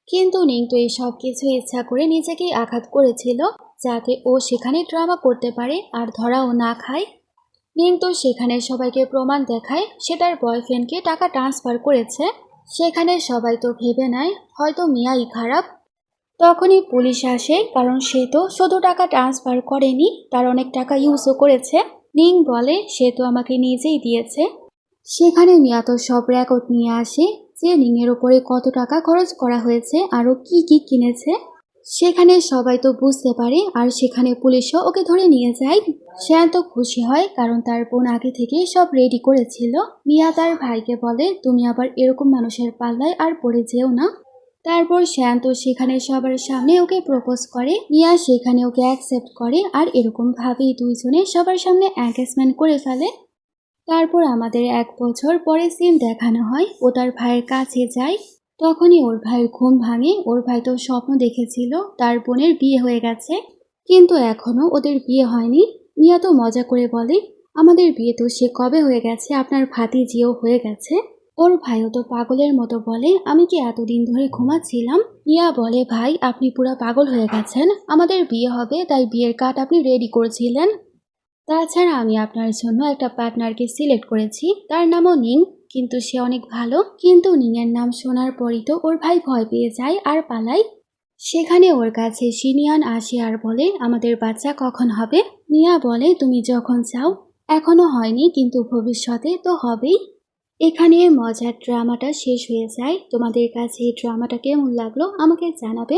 কিন্তু নিং তো এই সব কিছু ইচ্ছা করে নিজেকেই আঘাত করেছিল, যাতে ও সেখানে ড্রামা করতে পারে আর ধরাও না খায়। নিং তো সেখানে সবাইকে প্রমাণ দেখায় সে তার বয়ফ্রেন্ডকে টাকা ট্রান্সফার করেছে। সেখানে সবাই তো ভেবে নেয় হয়তো মিয়াই খারাপ। তখনই পুলিশ আসে, কারণ সে তো শুধু টাকা ট্রান্সফার করেনি, তার অনেক টাকা ইউজও করেছে। নিং বলে, সে তো আমাকে নিজেই দিয়েছে। সেখানে মিয়া তো সব রেকর্ড নিয়ে আসে যে নিংয়ের ওপরে কত টাকা খরচ করা হয়েছে আরও কি কি কিনেছে। সেখানে সবাই তো বুঝতে পারে আর সেখানে পুলিশও ওকে ধরে নিয়ে যায়। শ্যান তো খুশি হয়, কারণ তার বোন আগে থেকেই সব রেডি করেছিল। মিয়া তার ভাইকে বলে, তুমি আবার এরকম মানুষের পাল্লায় আর পড়ে যেও না। তারপর শ্যান তো সেখানে সবার সামনে ওকে প্রপোজ করে। মিয়া সেখানে ওকে অ্যাকসেপ্ট করে আর এরকম ভাবেই দুইজনে সবার সামনে এঙ্গেজমেন্ট করে ফেলে। তারপর আমাদের 1 বছর পরে সিন দেখানো হয়, ও তার ভাইয়ের কাছে যায়। তখনই ওর ভাইয়ের ঘুম ভাঙে। ওর ভাই তো স্বপ্ন দেখেছিল তার বোনের বিয়ে হয়ে গেছে, কিন্তু এখনো ওদের বিয়ে হয়নি। মিয়া তো মজা করে বলে, আমাদের বিয়ে তো সে কবে হয়ে গেছে, আপনার ভাতিজিও হয়ে গেছে। ওর ভাইও তো পাগলের মতো বলে, আমি কি এতদিন ধরে ঘুমাচ্ছিলাম? মিয়া বলে, ভাই আপনি পুরো পাগল হয়ে গেছেন, আমাদের বিয়ে হবে তাই বিয়ের কার্ড আপনি রেডি করেছিলেন। তাছাড়া আমি আপনার জন্য একটা পার্টনারকে সিলেক্ট করেছি, তার নামও নিং, কিন্তু সে অনেক ভালো। কিন্তু নিংয়ের নাম শোনার পরই তো ওর ভাই ভয় পেয়ে যায় আর পালায়। সেখানে ওর কাছে সিনিয়ান আসে আর বলে, আমাদের বাচ্চা কখন হবে? মিয়া বলে, তুমি যখন চাও। এখনো হয়নি, কিন্তু ভবিষ্যতে তো হবেই। এখানে মজার ড্রামাটা শেষ হয়ে যায়। তোমাদের কাছে এই ড্রামাটা কেমন লাগলো আমাকে জানাবে।